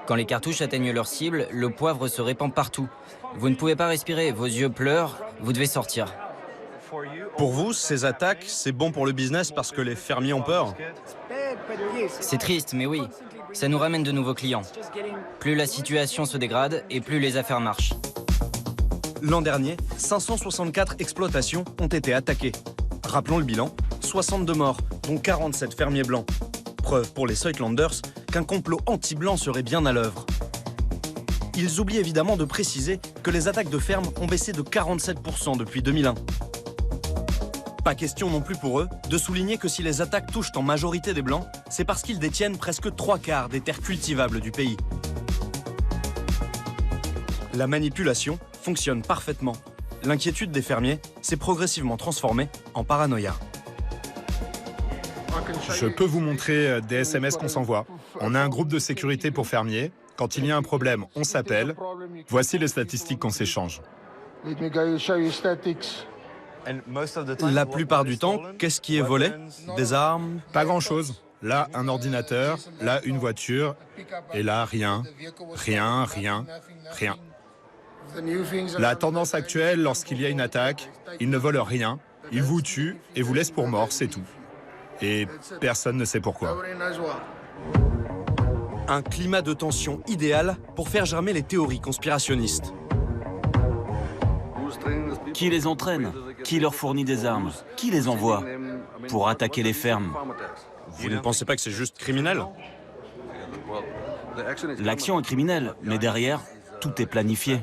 Quand les cartouches atteignent leur cible, le poivre se répand partout. Vous ne pouvez pas respirer, vos yeux pleurent, vous devez sortir. Pour vous, ces attaques, c'est bon pour le business parce que les fermiers ont peur? C'est triste, mais oui. Ça nous ramène de nouveaux clients. Plus la situation se dégrade et plus les affaires marchent. L'an dernier, 564 exploitations ont été attaquées. Rappelons le bilan, 62 morts, dont 47 fermiers blancs. Preuve pour les Zuidlanders qu'un complot anti-blanc serait bien à l'œuvre. Ils oublient évidemment de préciser que les attaques de fermes ont baissé de 47% depuis 2001. Pas question non plus pour eux de souligner que si les attaques touchent en majorité des Blancs, c'est parce qu'ils détiennent presque 3/4 des terres cultivables du pays. La manipulation fonctionne parfaitement. L'inquiétude des fermiers s'est progressivement transformée en paranoïa. Je peux vous montrer des SMS qu'on s'envoie. On a un groupe de sécurité pour fermiers. Quand il y a un problème, on s'appelle. Voici les statistiques qu'on s'échange. La plupart du temps, qu'est-ce qui est volé? Des armes? Pas grand-chose. Là, un ordinateur, là, une voiture, et là, rien. Rien, rien, rien. La tendance actuelle, lorsqu'il y a une attaque, ils ne volent rien, ils vous tuent et vous laissent pour mort, c'est tout. Et personne ne sait pourquoi. Un climat de tension idéal pour faire germer les théories conspirationnistes. Qui les entraîne? Qui leur fournit des armes? Qui les envoie pour attaquer les fermes? Vous ne pensez pas que c'est juste criminel? L'action est criminelle, mais derrière, tout est planifié.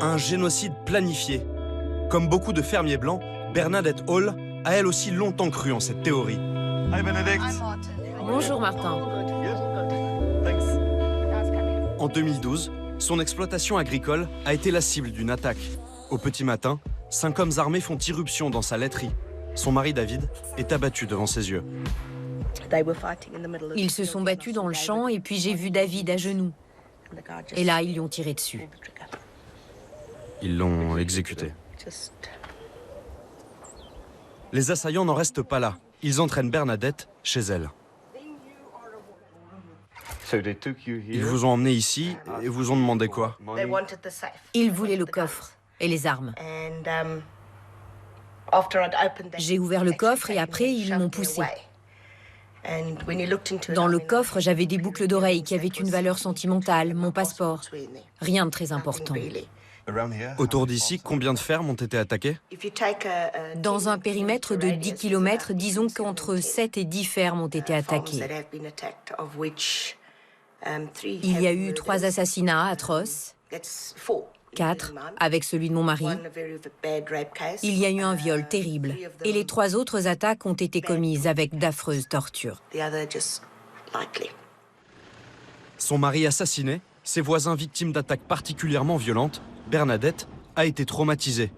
Un génocide planifié. Comme beaucoup de fermiers blancs, Bernadette Hall a elle aussi longtemps cru en cette théorie. Hi, Benedict. Bonjour Martin. En 2012, son exploitation agricole a été la cible d'une attaque. Au petit matin, 5 hommes armés font irruption dans sa laiterie. Son mari David est abattu devant ses yeux. Ils se sont battus dans le champ et puis j'ai vu David à genoux. Et là, ils lui ont tiré dessus. Ils l'ont exécuté. Les assaillants n'en restent pas là. Ils entraînent Bernadette chez elle. Ils vous ont emmené ici et vous ont demandé quoi? Ils voulaient le coffre et les armes. J'ai ouvert le coffre et après, ils m'ont poussé. Dans le coffre, j'avais des boucles d'oreilles qui avaient une valeur sentimentale, mon passeport. Rien de très important. Autour d'ici, combien de fermes ont été attaquées? Dans un périmètre de 10 km, disons qu'entre 7 et 10 fermes ont été attaquées. Il y a eu 3 assassinats atroces, 4 avec celui de mon mari. Il y a eu un viol terrible et les 3 autres attaques ont été commises avec d'affreuses tortures. Son mari assassiné, ses voisins victimes d'attaques particulièrement violentes, Bernadette a été traumatisée.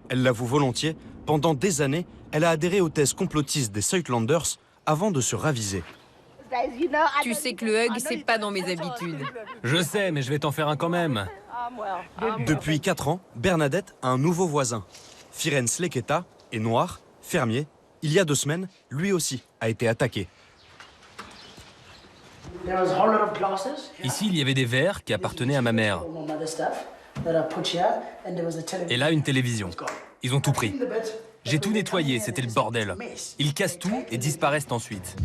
Elle l'avoue volontiers, pendant des années, elle a adhéré aux thèses complotistes des Suitlanders avant de se raviser. Tu sais que le hug, c'est pas dans mes habitudes. Je sais, mais je vais t'en faire un quand même. Depuis 4 ans, Bernadette a un nouveau voisin. Firenze Leketa est noir, fermier. Il y a 2 semaines, lui aussi a été attaqué. Ici, il y avait des verres qui appartenaient à ma mère. Et là, une télévision. Ils ont tout pris. J'ai tout nettoyé, c'était le bordel. Ils cassent tout et disparaissent ensuite.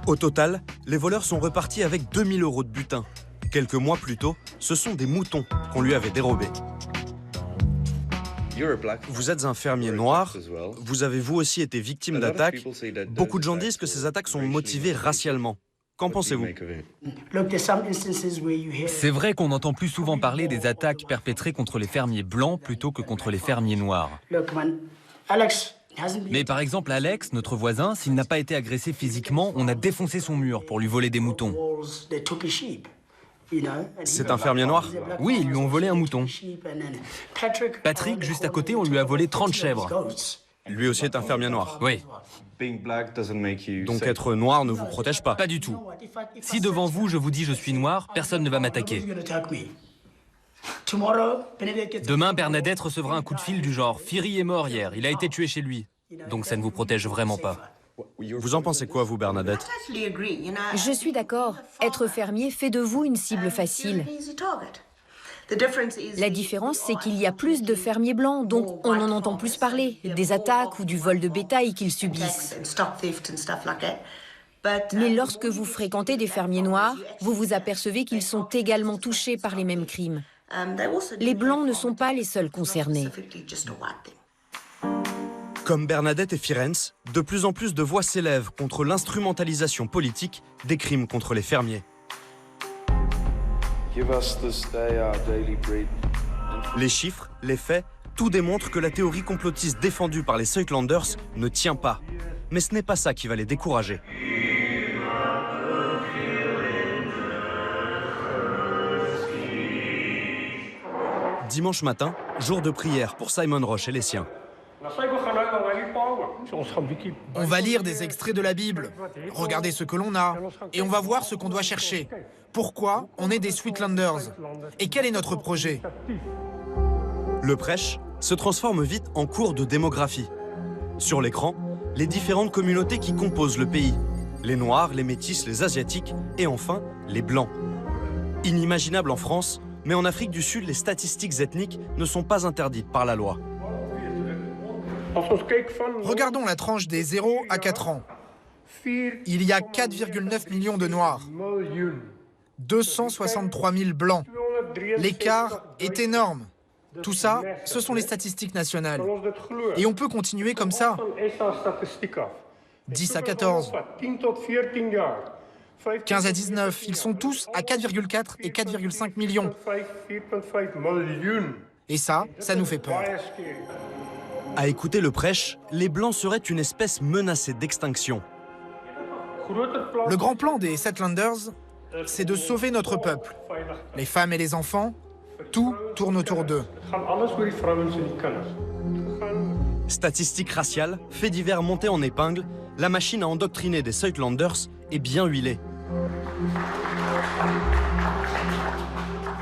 Au total, les voleurs sont repartis avec 2000 € de butin. Quelques mois plus tôt, ce sont des moutons qu'on lui avait dérobés. Vous êtes un fermier noir, vous avez vous aussi été victime d'attaques. Beaucoup de gens disent que ces attaques sont motivées racialement. Qu'en pensez-vous? C'est vrai qu'on entend plus souvent parler des attaques perpétrées contre les fermiers blancs plutôt que contre les fermiers noirs. Mais par exemple, Alex, notre voisin, s'il n'a pas été agressé physiquement, on a défoncé son mur pour lui voler des moutons. C'est un fermier noir? Oui, ils lui ont volé un mouton. Patrick, juste à côté, on lui a volé 30 chèvres. Lui aussi est un fermier noir? Oui. Donc être noir ne vous protège pas? Pas du tout. Si devant vous, je vous dis je suis noir, personne ne va m'attaquer. Demain, Bernadette recevra un coup de fil du genre « Firi est mort hier, il a été tué chez lui ». Donc ça ne vous protège vraiment pas. Vous en pensez quoi, vous, Bernadette? Je suis d'accord. Être fermier fait de vous une cible facile. La différence, c'est qu'il y a plus de fermiers blancs, donc on en entend plus parler, des attaques ou du vol de bétail qu'ils subissent. Mais lorsque vous fréquentez des fermiers noirs, vous vous apercevez qu'ils sont également touchés par les mêmes crimes. Les blancs ne sont pas les seuls concernés. Comme Bernadette et Firenze, de plus en plus de voix s'élèvent contre l'instrumentalisation politique des crimes contre les fermiers. Les chiffres, les faits, tout démontre que la théorie complotiste défendue par les Suitlanders ne tient pas. Mais ce n'est pas ça qui va les décourager. Dimanche matin, jour de prière pour Simon Roche et les siens. On va lire des extraits de la Bible, regarder ce que l'on a, et on va voir ce qu'on doit chercher. Pourquoi on est des Suitlanders? Et quel est notre projet? Le prêche se transforme vite en cours de démographie. Sur l'écran, les différentes communautés qui composent le pays. Les Noirs, les Métis, les Asiatiques et enfin, les Blancs. Inimaginable en France, mais en Afrique du Sud, les statistiques ethniques ne sont pas interdites par la loi. Regardons la tranche des 0 à 4 ans. Il y a 4,9 millions de Noirs. 263 000 Blancs. L'écart est énorme. Tout ça, ce sont les statistiques nationales. Et on peut continuer comme ça. 10 à 14. 15 à 19, ils sont tous à 4,4 et 4,5 millions. Et ça nous fait peur. À écouter le prêche, les Blancs seraient une espèce menacée d'extinction. Le grand plan des Suitlanders, c'est de sauver notre peuple. Les femmes et les enfants, tout tourne autour d'eux. Statistiques raciales, faits divers montés en épingle, la machine à endoctriner des Suitlanders est bien huilée.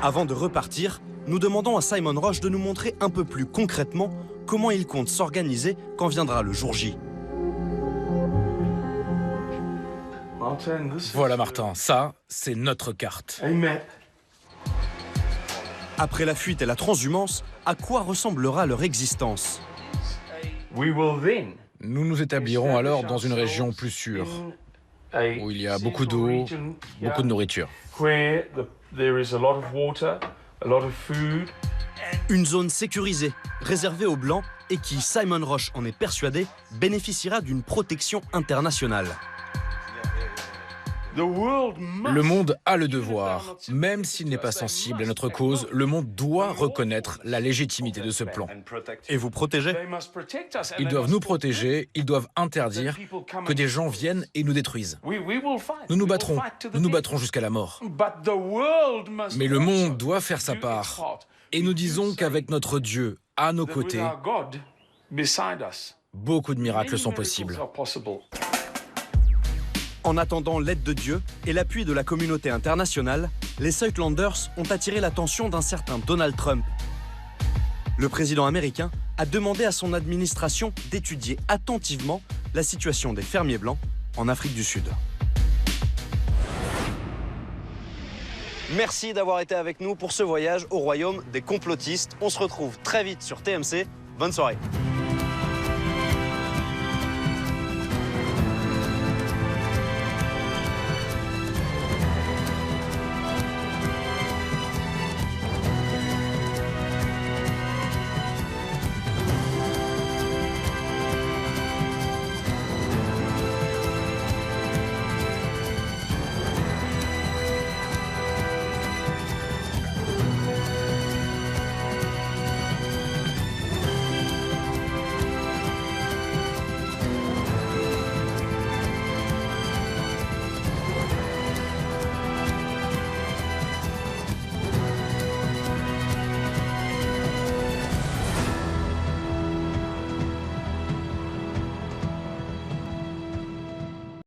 Avant de repartir, nous demandons à Simon Roche de nous montrer un peu plus concrètement comment il compte s'organiser quand viendra le jour J. Voilà Martin, ça, c'est notre carte. Après la fuite et la transhumance, à quoi ressemblera leur existence? Nous nous établirons alors dans une région plus sûre. où il y a beaucoup d'eau, beaucoup de nourriture. Une zone sécurisée, réservée aux Blancs et qui, Simon Roche en est persuadé, bénéficiera d'une protection internationale. Le monde a le devoir, même s'il n'est pas sensible à notre cause, le monde doit reconnaître la légitimité de ce plan. Et vous protéger? Ils doivent nous protéger, ils doivent interdire que des gens viennent et nous détruisent. Nous nous battrons jusqu'à la mort. Mais le monde doit faire sa part. Et nous disons qu'avec notre Dieu à nos côtés, beaucoup de miracles sont possibles. En attendant l'aide de Dieu et l'appui de la communauté internationale, les Southlanders ont attiré l'attention d'un certain Donald Trump. Le président américain a demandé à son administration d'étudier attentivement la situation des fermiers blancs en Afrique du Sud. Merci d'avoir été avec nous pour ce voyage au royaume des complotistes. On se retrouve très vite sur TMC. Bonne soirée.